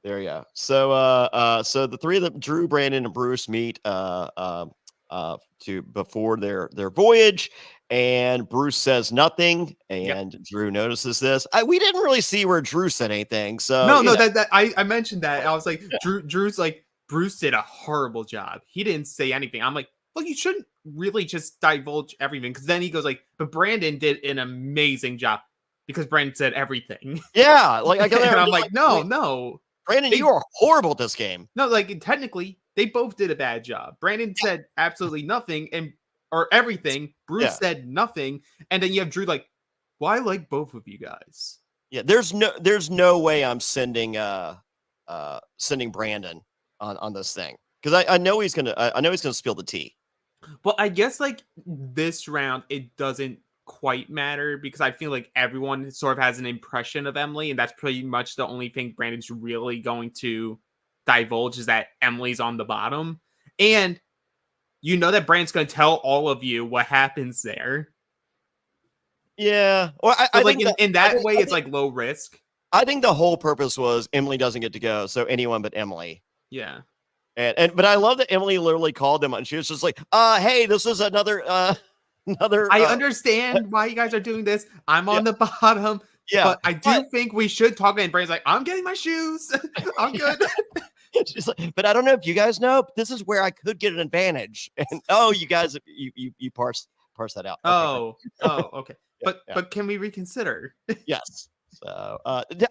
There you go. So the three of them, Drew, Brandon, and Bruce, meet to before their voyage, and Bruce says nothing, Yep. and Drew notices this. We didn't really see where Drew said anything, so No, that I mentioned that. I was like, Drew's like, Bruce did a horrible job. He didn't say anything. I'm like, well, you shouldn't really just divulge everything because then he goes like, but Brandon did an amazing job because Brandon said everything. yeah, like I got And there, I'm like, no, like, no. Brandon, you are horrible at this game. No, like technically, they both did a bad job. Brandon said absolutely nothing or everything. Bruce said nothing, and then you have Drew like, well, I like both of you guys. Yeah, there's no way I'm sending Brandon on this thing, because I know he's gonna spill the tea. Well, I guess like this round, it doesn't quite matter because I feel like everyone sort of has an impression of Emily, and that's pretty much the only thing Brandon's really going to divulge is that Emily's on the bottom. And you know that Brandon's going to tell all of you what happens there. Yeah. Well, I like in that way, it's like low risk. I think the whole purpose was Emily doesn't get to go, so anyone but Emily. Yeah. But I love that Emily literally called them and she was just like, hey, this is another I understand why you guys are doing this. I'm on the bottom. Yeah. But I do think we should talk. And Brandon's like, I'm getting my shoes. I'm good. She's like, but I don't know if you guys know, but this is where I could get an advantage. And you guys, you parse that out. Okay. But can we reconsider? Yes. So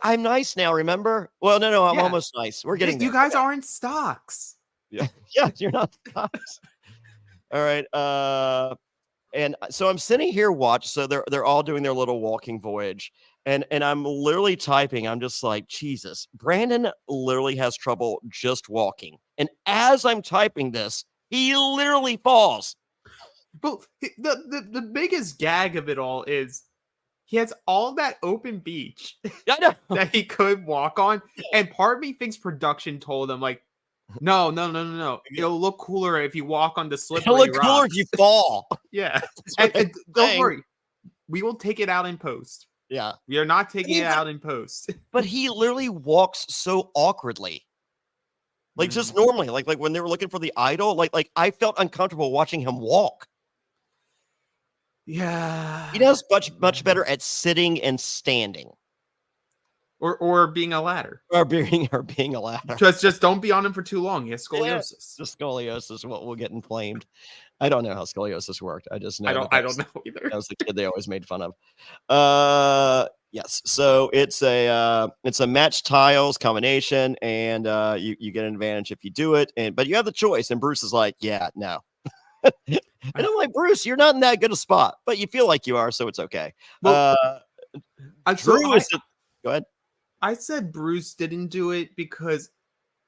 I'm nice now, remember? Well, no, I'm almost nice. We're getting there. You guys aren't stocks. Yeah, you're not stocks. All right. And so I'm sitting here so they're all doing their little walking voyage. And I'm literally typing. I'm just like, Jesus, Brandon literally has trouble just walking. And as I'm typing this, he literally falls. But the biggest gag of it all is he has all that open beach that he could walk on. And part of me thinks production told him, like, no. It'll look cooler if you walk on the slippery rocks. It'll look cooler if you fall. Yeah. And don't worry. We will take it out in post. Yeah. We are not taking it out in post. But he literally walks so awkwardly. Like just normally. Like when they were looking for the idol, like I felt uncomfortable watching him walk. Yeah. He does much better at sitting and standing. Or being a ladder. Or being a ladder. Just don't be on him for too long. He has scoliosis. The scoliosis will get inflamed. I don't know how scoliosis worked. I just know. I don't know either. That was the kid they always made fun of. Yes. So it's a match tiles combination, and you get an advantage if you do it. But you have the choice. And Bruce is like, yeah, no. And I'm like, Bruce, you're not in that good a spot, but you feel like you are, so it's okay. Well, Drew is. Go ahead. I said Bruce didn't do it because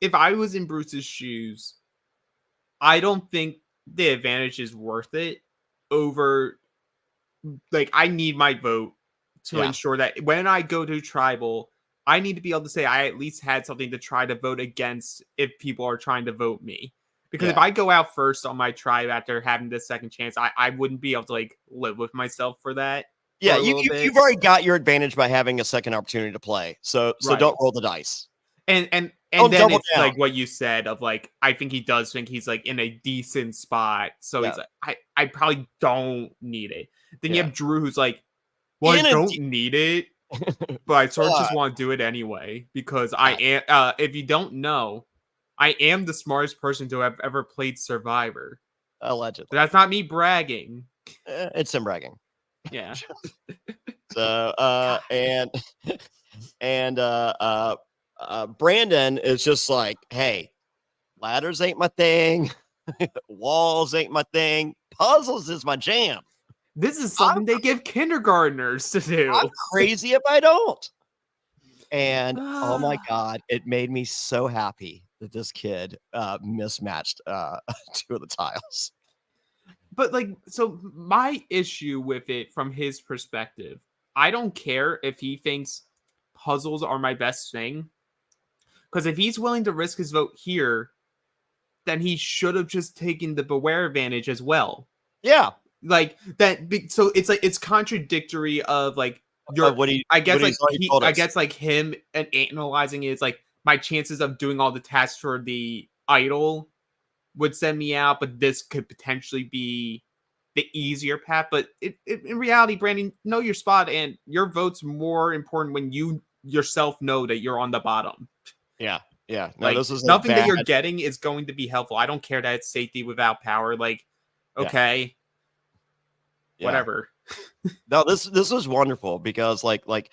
if I was in Bruce's shoes, I don't think the advantage is worth it over, like, I need my vote to ensure that when I go to tribal, I need to be able to say I at least had something to try to vote against if people are trying to vote me. Because if I go out first on my tribe after having this second chance, I wouldn't be able to like live with myself for that. Yeah, you've already got your advantage by having a second opportunity to play. So don't roll the dice. And then it's like what you said of like, I think he does think he's like in a decent spot. So he's like, I probably don't need it. Then you have Drew who's like, well, I don't need it, but I sort of just want to do it anyway because I am. If you don't know, I am the smartest person to have ever played Survivor. Allegedly. But that's not me bragging. It's him bragging. Yeah. So Brandon is just like, hey, ladders ain't my thing. Walls ain't my thing. Puzzles is my jam. This is something they give kindergartners to do. I'm crazy if I don't. And oh my God, it made me so happy that this kid mismatched two of the tiles. But like, so my issue with it from his perspective, I don't care if he thinks puzzles are my best thing. Because if he's willing to risk his vote here, then he should have just taken the Beware advantage as well. Yeah. Like that. So it's like, it's contradictory of like, I guess like him and analyzing it is like my chances of doing all the tasks for the idol would send me out, but this could potentially be the easier path. But in reality, Brandon, know your spot, and your vote's more important when you yourself know that you're on the bottom. Yeah. No, like, this is nothing that you're getting is going to be helpful. I don't care that it's safety without power. Like, okay, whatever. No, this was wonderful because like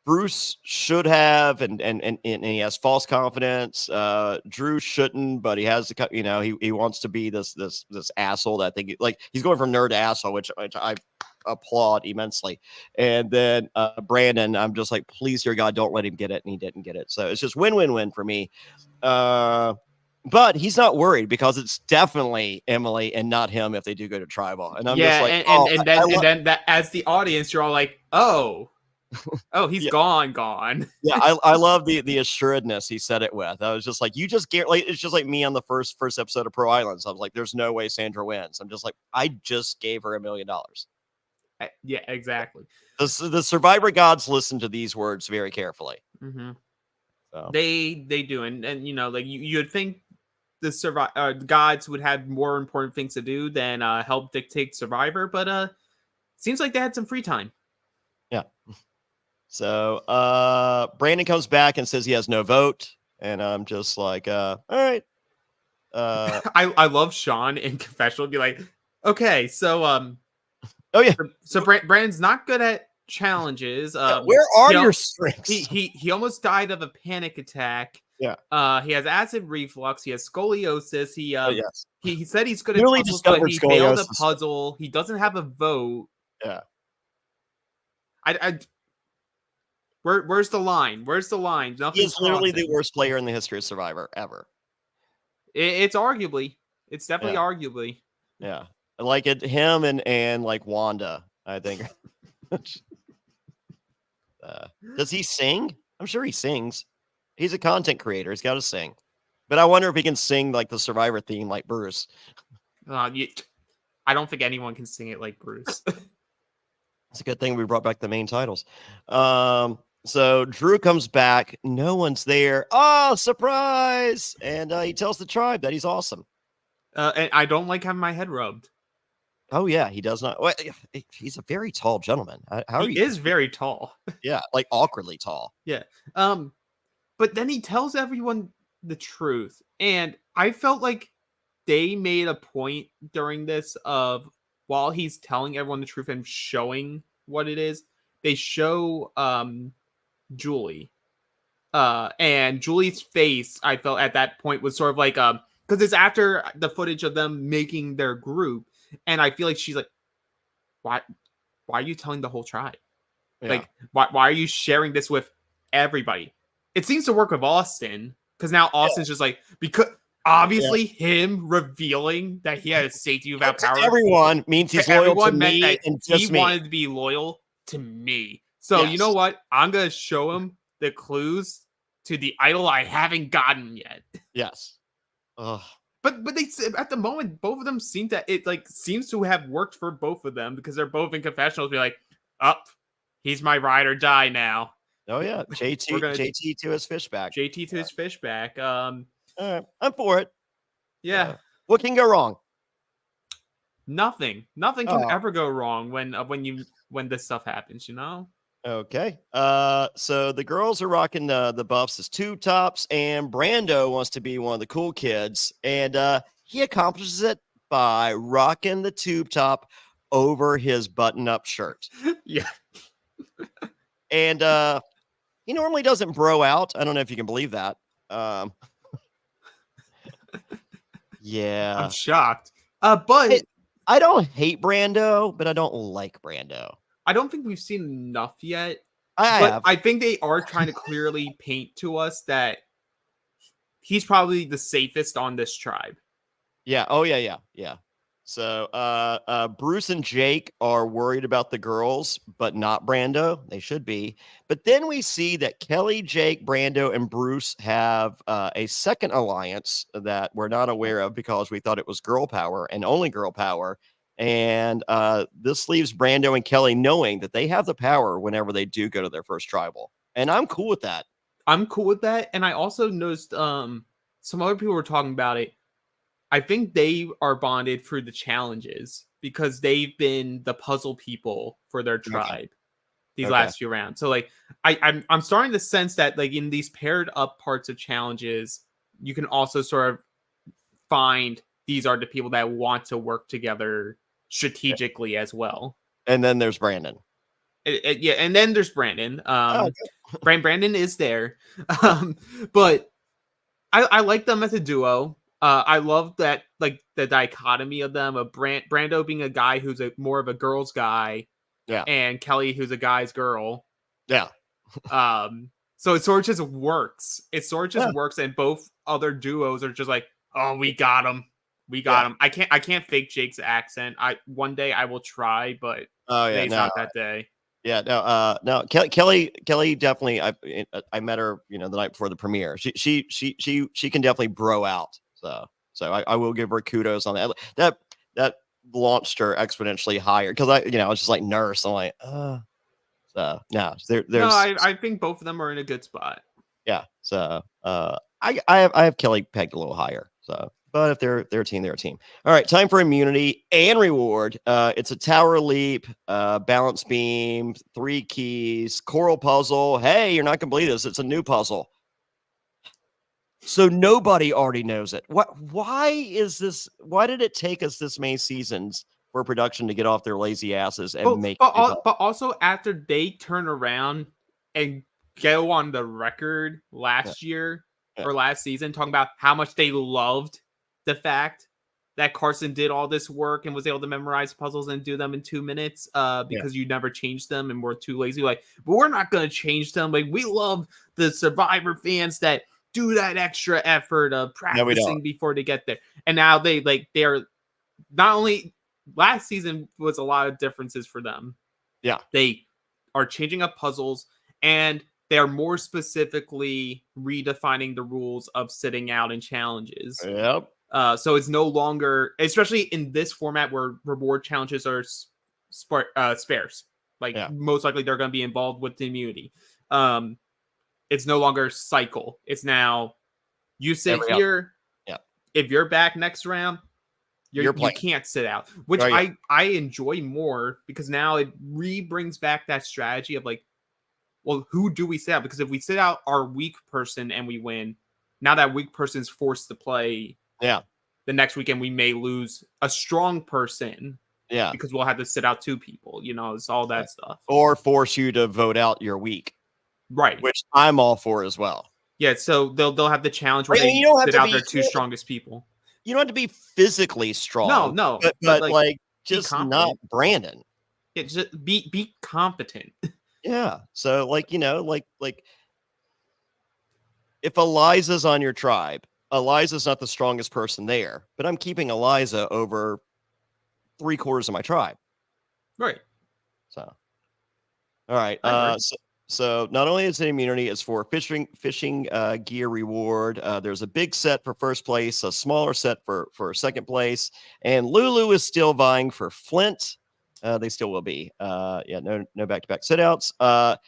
Bruce should have, and he has false confidence. Drew shouldn't, but he has to, he wants to be this asshole that I think, like, he's going from nerd to asshole, which I applaud immensely. And then Brandon, I'm just like, please, dear God, don't let him get it, and he didn't get it. So it's just win for me. But he's not worried because it's definitely Emily and not him if they do go to tribal. And I'm just like, and then that as the audience, you're all like, oh, he's yeah. gone. Yeah, I love the assuredness he said it with. I was just like, you just get, like, it's just like me on the first episode of Pro Islands. I was like, there's no way Sandra wins. I'm just like, I just gave her $1 million. Yeah, exactly. The Survivor gods listen to these words very carefully. Mm-hmm. So. They do, and like you'd think the gods would have more important things to do than help dictate Survivor, but seems like they had some free time. Yeah. So Brandon comes back and says he has no vote, and I'm just like, all right. I love Sean in confessional be like, okay, so oh yeah, so Brandon's not good at challenges. Where are your strengths? He almost died of a panic attack. Yeah. He has acid reflux. He has scoliosis. Yes. He said he's good at newly puzzles, but he failed a scoliosis. puzzle. He doesn't have a vote. Yeah. Where's the line? Where's the line? He's literally the worst player in the history of Survivor ever. It's arguably. It's definitely arguably. Yeah. Like him and like Wanda, I think. Does he sing? I'm sure he sings. He's a content creator. He's got to sing. But I wonder if he can sing like the Survivor theme like Bruce. I don't think anyone can sing it like Bruce. It's a good thing we brought back the main titles. So Drew comes back. No one's there. Oh, surprise! And he tells the tribe that he's awesome. And I don't like having my head rubbed. Oh yeah, he does not. Well, he's a very tall gentleman. He is very tall. Yeah, like awkwardly tall. Yeah. But then he tells everyone the truth, and I felt like they made a point during this of while he's telling everyone the truth and showing what it is, they show Julie. And Julie's face, I felt at that point was sort of like because it's after the footage of them making their group. And I feel like she's like, why are you telling the whole tribe? Yeah. Like, why are you sharing this with everybody? It seems to work with Austin because now Austin's just like, because obviously him revealing that he had a safety without power. Everyone means he's loyal to me and just he wanted to be loyal to me. So you know what? I'm going to show him the clues to the idol I haven't gotten yet. Yes. Ugh. But they at the moment both of them seem to seems to have worked for both of them because they're both in confessionals. Be like, he's my ride or die now. Oh yeah, JT to his fish back. JT to his fish back. All right, I'm for it. Yeah. What can go wrong? Nothing. Nothing can ever go wrong when this stuff happens. You know. Okay. So the girls are rocking the buffs as tube tops, and Brando wants to be one of the cool kids, and he accomplishes it by rocking the tube top over his button-up shirt. Yeah. And he normally doesn't bro out. I don't know if you can believe that. Yeah. I'm shocked. But I don't hate Brando, but I don't like Brando. I don't think we've seen enough yet. I think they are trying to clearly paint to us that he's probably the safest on this tribe. Yeah. Oh, yeah. So Bruce and Jake are worried about the girls, but not Brando. They should be. But then we see that Kelly, Jake, Brando, and Bruce have a second alliance that we're not aware of because we thought it was girl power and only girl power. And this leaves Brando and Kelly knowing that they have the power whenever they do go to their first tribal. And I'm cool with that. And I also noticed some other people were talking about it. I think they are bonded through the challenges because they've been the puzzle people for their tribe these last few rounds. So like I'm starting to sense that like in these paired up parts of challenges, you can also sort of find these are the people that want to work together strategically as well. And then there's Brandon. Yeah, and then there's Brandon. Oh, Brandon is there. Um, but I like them as a duo. I love that, like, the dichotomy of them, of Brando being a guy who's more of a girl's guy, yeah, and Kelly who's a guy's girl. yeah, So it sort of just works. It sort of just yeah, works, and both other duos are just like, oh, we got him. We yeah. got him. I can't fake Jake's accent. One day I will try, but Oh yeah, today's no, not that day. yeah, no. Kelly definitely. I met her, the night before the premiere. She can definitely bro out. So I will give her kudos on that. That launched her exponentially higher because I was just like nurse. I'm like, so no, No, there's I think both of them are in a good spot. yeah. So I have Kelly pegged a little higher. So, but if they're a team, they're a team. All right, time for immunity and reward. It's a tower leap, balance beam, 3 keys, coral puzzle. Hey, you're not gonna believe this. It's a new puzzle. So nobody already knows it. Why is this? Why did it take us this many seasons for production to get off their lazy asses and But make but a new puzzle? but also after they turn around and go on the record Yeah, last year yeah, or last season talking about how much they loved the fact that Carson did all this work and was able to memorize puzzles and do them in 2 minutes, yeah. because you never changed them and we're too lazy. Like, but we're not gonna change them. Like, we love the Survivor fans that do that extra effort of No, we don't. practicing before they get there. And now they're not only, last season was a lot of differences for them. Yeah. They are changing up puzzles, and they're more specifically redefining the rules of sitting out in challenges. Yep. So it's no longer, especially in this format where reward challenges are sparse. Like, Yeah. most likely they're going to be involved with the immunity. It's no longer cycle. It's now, you sit Every here. Yeah. If you're back next round, You're you playing. can't sit out, which Oh, yeah. I enjoy more, because now it brings back that strategy of like, well, who do we sit out? Because if we sit out our weak person and we win, now that weak person's forced to play Yeah. the next weekend, we may lose a strong person Yeah. because we'll have to sit out 2 people. It's all Yeah. that stuff. Or force you to vote out your week, Right. which I'm all for as well. Yeah. So they'll have the challenge where I mean, they you don't have sit to out be their 2 strongest people. you don't have to be physically strong, No, but but like, like be just not competent. Brandon. Yeah, just be competent. Yeah. So like if Eliza's on your tribe, Eliza's not the strongest person there, but I'm keeping Eliza over 3/4 of my tribe. Right. So all right. I agree. So not only is it immunity, it's for fishing gear reward. There's a big set for first place, a smaller set for second place, and Lulu is still vying for Flint. They still will be. Yeah, no back-to-back sit-outs. And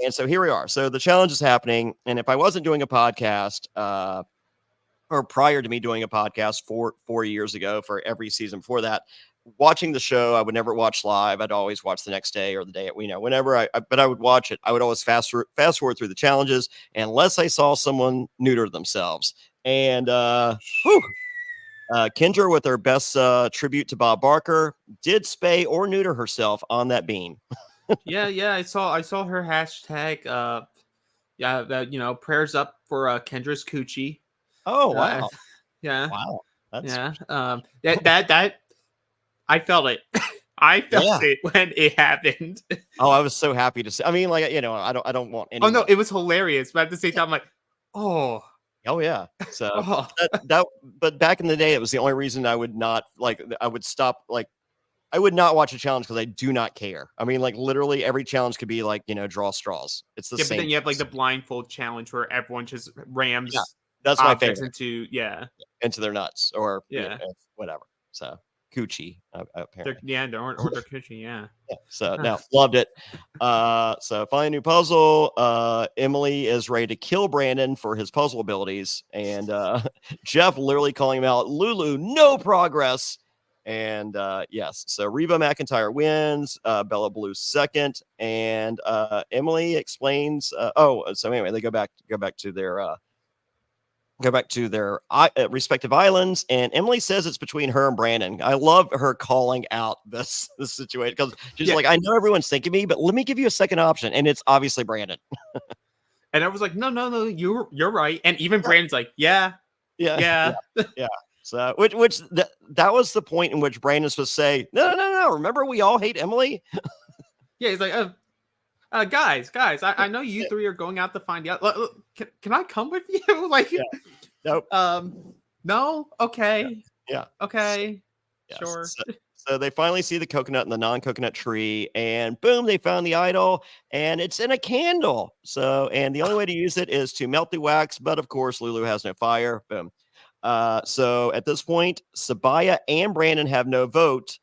so here we are. So the challenge is happening, and if I wasn't doing a podcast, or prior to me doing a podcast 4 years ago, for every season before that, watching the show, I would never watch live. I'd always watch the next day or the day, whenever but I would watch it. I would always fast forward through the challenges unless I saw someone neuter themselves. And Kendra, with her best tribute to Bob Barker, did spay or neuter herself on that beam. Yeah. I saw her hashtag. Yeah, that, prayers up for Kendra's coochie. Oh Uh, wow, yeah, wow, that's yeah. That I felt it. I felt yeah. it when it happened. Oh, I was so happy to see. I mean, like, I don't want Oh no, anyone. it was hilarious, but at the same time, I'm like, oh, Oh yeah. So oh, but back in the day, it was the only reason I would not I would stop, I would not watch a challenge because I do not care. I mean, like, literally every challenge could be like, draw straws. It's the yeah. But same. then you have like the blindfold challenge where everyone just Yeah, rams that's my objects favorite. into Their nuts or yeah, whatever. So coochie, apparently. or their coochie, yeah. Yeah, so now loved it. So find a new puzzle. Emily is ready to kill Brandon for his puzzle abilities, and Jeff literally calling him out. Lulu, no progress. And yes, so Reba McEntire wins. Bella Blue second, and Emily explains. So anyway, they go back to their go back to their respective islands, and Emily says it's between her and Brandon. I love her calling out this situation because she's like, I know everyone's thinking me, but let me give you a second option, and it's obviously Brandon. And I was like, no, you're right. And even Brandon's like, yeah. Yeah. So, which that was the point in which Brandon was supposed to say, no. Remember, we all hate Emily. Yeah, he's like, guys, I know you three are going out to find out. Can I come with you? Like, nope. No, okay, okay, yes. Sure. So they finally see the coconut and the non-coconut tree, and boom, they found the idol, and it's in a candle. So, and the only way to use it is to melt the wax, but of course, Lulu has no fire. Boom. So at this point, Sabaya and Brandon have no vote,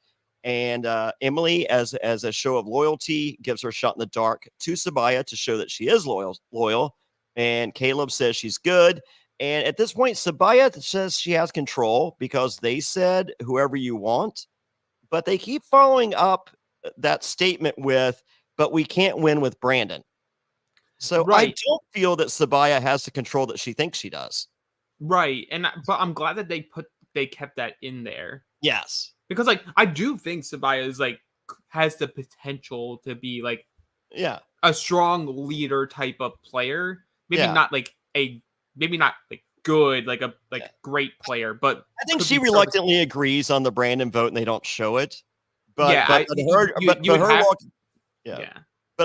and Emily, as a show of loyalty, gives her shot in the dark to Sabaya to show that she is loyal. And Caleb says she's good. And at this point, Sabaya says she has control because they said whoever you want, but they keep following up that statement with, but we can't win with Brandon. So I don't feel that Sabaya has the control that she thinks she does. Right. But I'm glad that they kept that in there. Yes. Because like I do think Sabaya is like has the potential to be like a strong leader type of player. Maybe not like good, like a great player, but I think she reluctantly agrees on the Brandon vote and they don't show it. But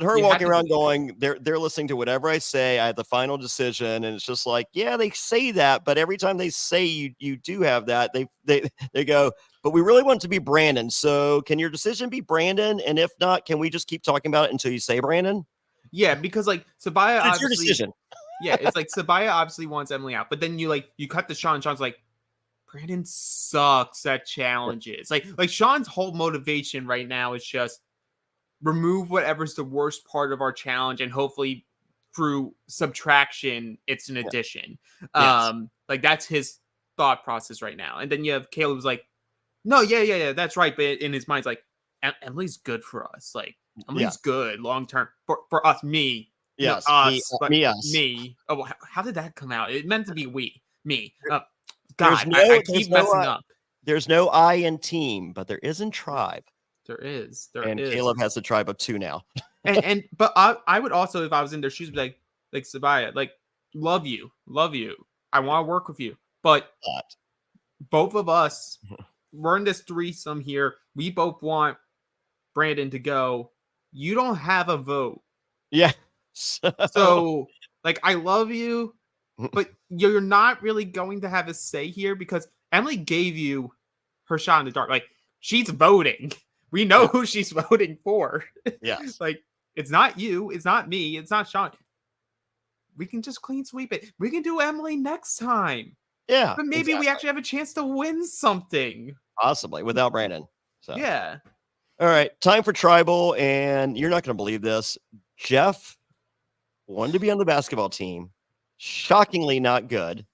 her walking around going, they're listening to whatever I say. I have the final decision, and it's just like, yeah, they say that, but every time they say you do have that, they go, but we really want it to be Brandon. So can your decision be Brandon? And if not, can we just keep talking about it until you say Brandon? Yeah, because like Sabaya, it's your decision. Yeah, it's like Sabaya obviously wants Emily out, but then you cut to Sean. Sean's like, Brandon sucks at challenges. Like Sean's whole motivation right now is just remove whatever's the worst part of our challenge, and hopefully through subtraction, it's an addition. Like that's his thought process right now. And then you have Caleb's like, no, yeah, that's right. But in his mind's like, Emily's good for us. Like Emily's good long term for us. Me. Yes, us. Me. Oh, how did that come out? It meant to be me. God, I keep messing up. There's no I in team, but there is in tribe. There is. Caleb has the tribe of 2 now. But I would also, if I was in their shoes, be like Sabaya, like love you. I want to work with you, but both of us, we're in this threesome here. We both want Brandon to go. You don't have a vote. Yeah. So, like, I love you, but you're not really going to have a say here because Emily gave you her shot in the dark. Like, she's voting. We know who she's voting for. Yes. Like, it's not you. It's not me. It's not Sean. We can just clean sweep it. We can do Emily next time. Yeah. But maybe we actually have a chance to win something. Possibly without Brandon. So. Yeah. All right. Time for tribal. And you're not going to believe this. Jeff wanted to be on the basketball team, shockingly not good,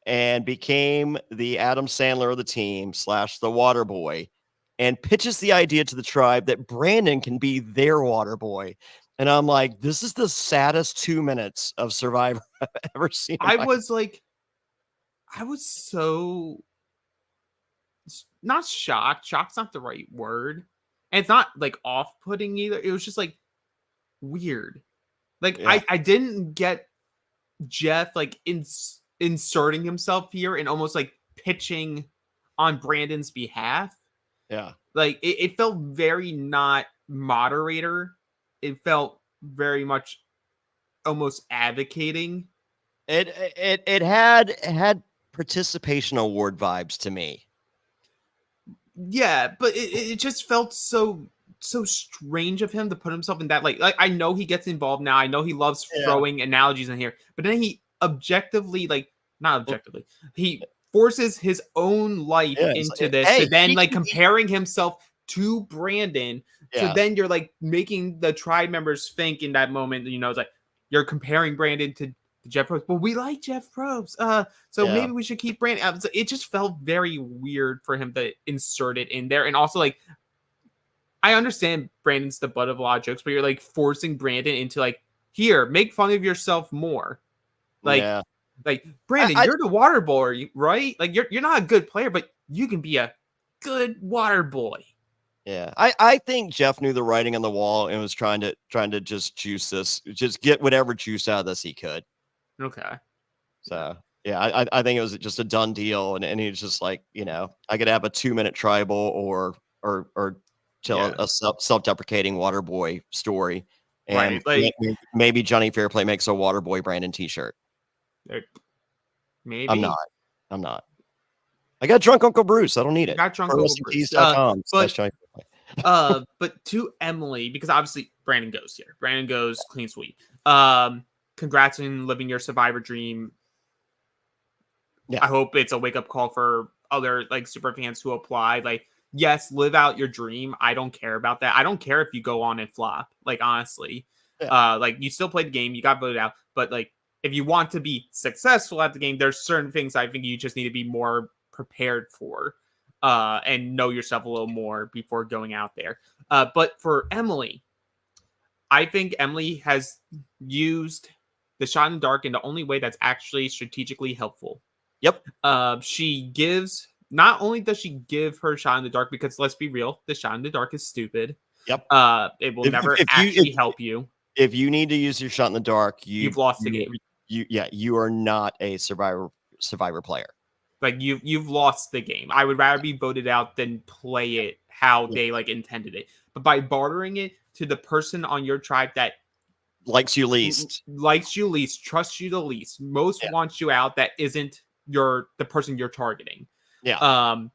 and became the Adam Sandler of the team / the water boy, and pitches the idea to the tribe that Brandon can be their water boy. And I'm like, this is the saddest 2 minutes of Survivor I've ever seen. I was so not shocked. Shocked's not the right word. And it's not like off-putting either. It was just like weird. Like I didn't get Jeff like inserting himself here and almost like pitching on Brandon's behalf. Yeah. Like it felt very not moderator. It felt very much almost advocating. It had participation award vibes to me. Yeah, but it just felt so strange of him to put himself in that like I know he gets involved now. I know he loves throwing analogies in here, but then he he forces his own life into this. So then like comparing himself to Brandon. So then you're like making the tribe members think in that moment, you know, it's like you're comparing Brandon to Jeff Probst. But we like Jeff Probst. So maybe we should keep Brandon. It just felt very weird for him to insert it in there. And also like I understand Brandon's the butt of a lot of jokes, but you're like forcing Brandon into like, here, make fun of yourself more. Like Like, Brandon, you're the water boy, right? Like, you're not a good player, but you can be a good water boy. Yeah, I think Jeff knew the writing on the wall and was trying to just juice this, just get whatever juice out of this he could. Okay. So yeah, I think it was just a done deal, and he was just like, I could have a 2-minute tribal or tell Yeah. a self-deprecating water boy story, and Right. Like, maybe Jonny Fairplay makes a water boy Brandon t-shirt. maybe. I'm not. I got drunk Uncle Bruce. I don't need You it. got drunk Uncle Bruce. But to Emily, because obviously Brandon goes here. Brandon goes clean sweep. Congrats on living your survivor dream. Yeah. I hope it's a wake-up call for other like super fans who apply. Like, yes, live out your dream. I don't care about that. I don't care if you go on and flop. Like, honestly. Yeah. Like, you still played the game, you got voted out, but like, if you want to be successful at the game, there's certain things I think you just need to be more prepared for, and know yourself a little more before going out there. But for Emily, I think Emily has used the shot in the dark in the only way that's actually strategically helpful. Yep. She gives, not only does she give her shot in the dark, because let's be real, the shot in the dark is stupid. Yep. It will never actually help you. If you need to use your shot in the dark, you've lost the game. You are not a survivor player. Like, you've lost the game. I would rather be voted out than play it how they like intended it. But by bartering it to the person on your tribe that likes you least, trusts you the least, most wants you out, that isn't the person you're targeting. Yeah.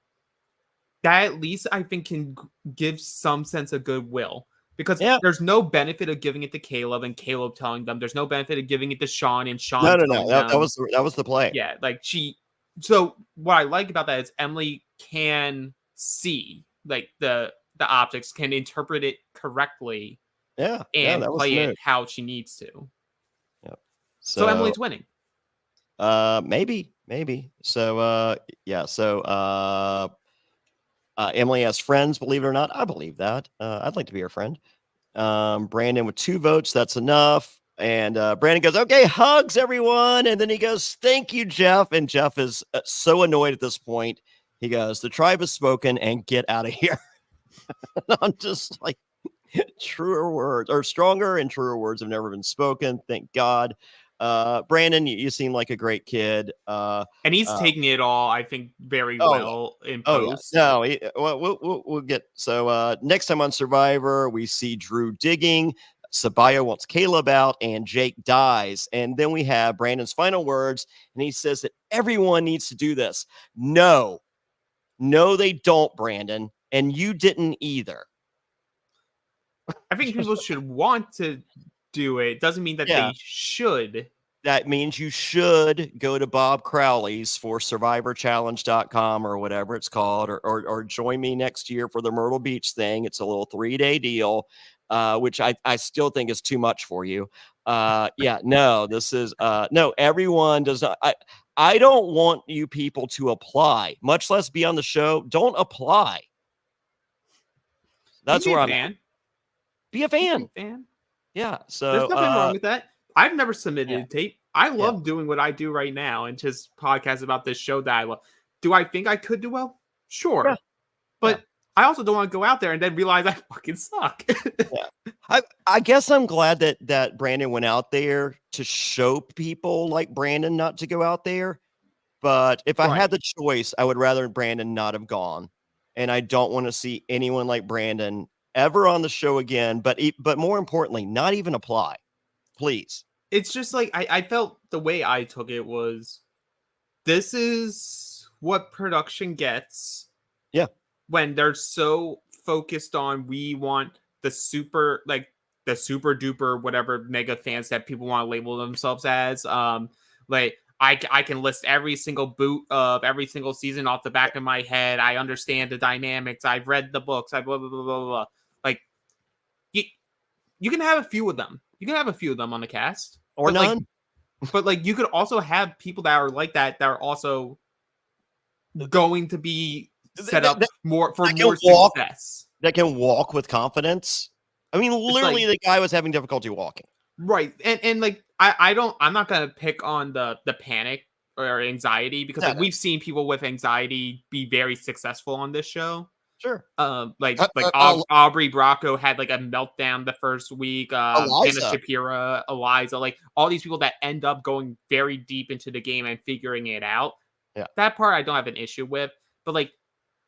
That at least I think can give some sense of goodwill. Because there's no benefit of giving it to Caleb and Caleb telling them. There's no benefit of giving it to Sean and Sean. No. That was the play. Yeah, like so what I like about that is Emily can see like the optics, can interpret it correctly. Yeah. And play it how she needs to. Yep. So Emily's winning. Maybe. So Emily has friends, believe it or not. I believe that. I'd like to be her friend. Brandon with 2 votes, that's enough. And Brandon goes, okay, hugs everyone. And then he goes, thank you, Jeff. And Jeff is so annoyed at this point. He goes, the tribe has spoken and get out of here. I'm just like, truer words, or stronger and truer words have never been spoken. Thank God. Brandon, you seem like a great kid. And he's taking it all, I think, very well in post. Yeah. No, we'll get. So next time on Survivor, we see Drew digging. Sabaya wants Caleb out, and Jake dies. And then we have Brandon's final words, and he says that everyone needs to do this. No, they don't, Brandon. And you didn't either. I think people should want to do it. Doesn't mean that they should. That means you should go to Bob Crowley's for survivorchallenge.com or whatever it's called, or join me next year for the Myrtle Beach thing. It's a little 3-day deal, which I still think is too much for you. This is no, everyone does not. I don't want you people to apply, much less be on the show. Don't apply. That's where I'm at. Be a fan. Yeah. So there's nothing wrong with that. I've never submitted a tape. I love doing what I do right now and just podcast about this show that I love. Do I think I could do well? Sure. Yeah. But I also don't want to go out there and then realize I fucking suck. I guess I'm glad that Brandon went out there to show people like Brandon not to go out there. But if I had the choice, I would rather Brandon not have gone. And I don't want to see anyone like Brandon ever on the show again. But more importantly, not even apply. Please. It's just like I felt the way I took it was, this is what production gets. Yeah. When they're so focused on, we want the super duper whatever mega fans that people want to label themselves as. Like I can list every single boot of every single season off the back of my head. I understand the dynamics. I've read the books. I blah blah blah blah blah. Like you can have a few of them. You can have a few of them on the cast, or none. But you could also have people that are like that are also going to be set up more success. That can walk with confidence. I mean, literally, the guy was having difficulty walking. Right, and like I'm not gonna pick on the panic or anxiety because No, like no, we've seen people with anxiety be very successful on this show. sure. Like Uh, Aubrey Bracco had like a meltdown the first week. Hannah Eliza. Shapira, Eliza, like all these people that end up going very deep into the game and figuring it out. Yeah. That part I don't have an issue with, but like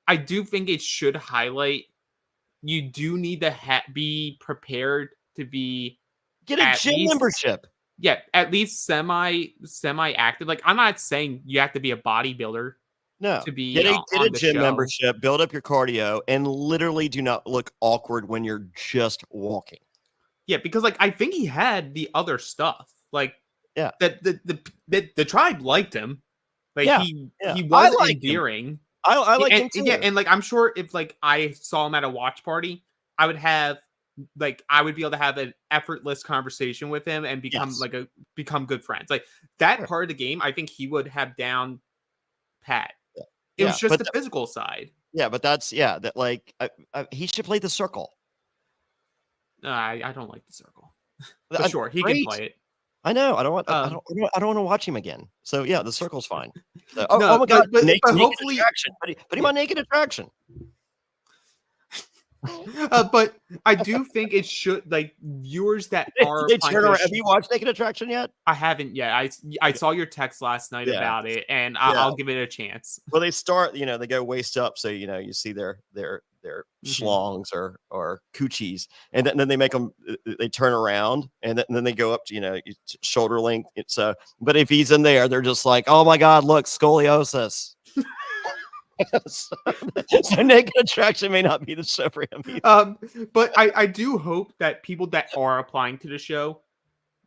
I do think it should highlight you do need to be prepared to be Get a at gym least membership. yeah, at least semi active. Like I'm not saying you have to be a bodybuilder No, to be get a on the gym show. membership, build up your cardio, and literally do not look awkward when you're just walking. Yeah, because like I think he had the other stuff. Like Yeah, that the tribe liked him. Like yeah, yeah. he I was like him. endearing. I Yeah, like him yeah, too. and like I'm sure if like I saw him at a watch party, I would have like I would be able to have an effortless conversation with him and Yes, become good friends. Like that sure. part of the game, I think he would have down pat. Yeah, It was yeah, just the physical side. but that's that like he should play the circle. I don't like the circle, but sure he can Great. play it. I know. I don't want. Um, I don't want to watch him again. So yeah, the circle's fine. So, oh no, my God, but naked hopefully, attraction. Put him yeah. on naked attraction. But I do think it should like viewers that are They applying turn to the around. Have you watched Naked Attraction yet? I haven't yet. I saw your text last night Yeah, about it, and yeah. I'll give it a chance. Well, they start. They go waist up, so you see their Mhm. schlongs or coochies, and then they make them. They turn around, and then they go up to shoulder length. It's but if he's in there, they're just like, oh my God, look, scoliosis. so, so Naked Attraction may not be the show for him either. But I do hope that people that are applying to the show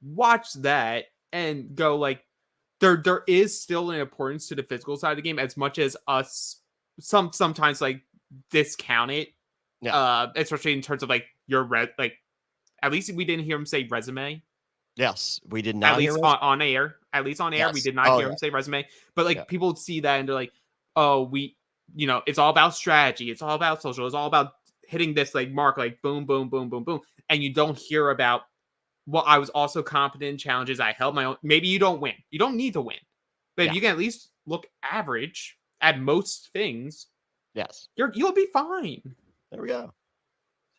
watch that and go like, there is still an importance to the physical side of the game as much as us sometimes like discount it. Yeah. Especially in terms of like your like at least we didn't hear him say resume. Yes, we did At not hear least us. on air. At least on air, we Yes. did not Oh hear yeah. him say resume. But Yeah. like people see that and they're like, oh, it's all about strategy. It's all about social. It's all about hitting this like mark, like boom, boom, boom, boom, boom. And you don't hear about well, I was also competent in challenges. I held my own. Maybe you don't win. You don't need to win. But if Yeah. you can at least look average at most things, Yes. you'll be fine. There we go.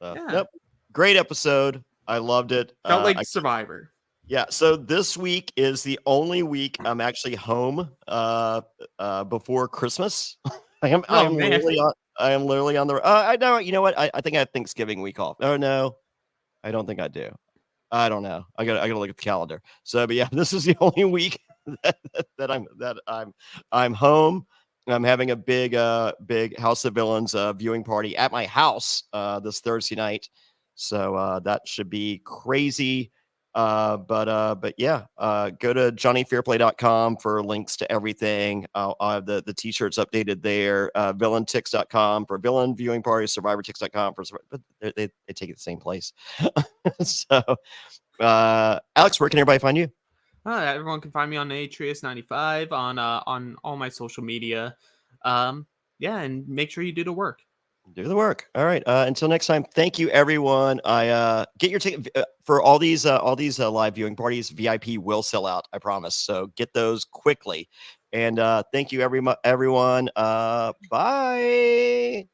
So, Yeah. nope. Great episode. I loved it. Felt like Survivor. Yeah. So this week is the only week I'm actually home before Christmas. I am Oh man. I am literally on the I know, you know what? I think I have Thanksgiving week off. Oh no, I don't think I do. I don't know. I gotta look at the calendar. So but yeah, this is the only week that I'm home. I'm having a big House of Villains viewing party at my house this Thursday night. So that should be crazy. But yeah, go to johnnyfairplay.com for links to everything. I'll have the t-shirts updated there. Villaintix.com for villain viewing parties, survivortix.com for but they take it the same place. So Alex, where can everybody find you? Everyone can find me on Trias95 on all my social media. Yeah, and make sure you do the work. Do the work. All right. Until next time, thank you, everyone. I get your ticket for all these live viewing parties. VIP will sell out, I promise. So get those quickly. And thank you, everyone. Bye.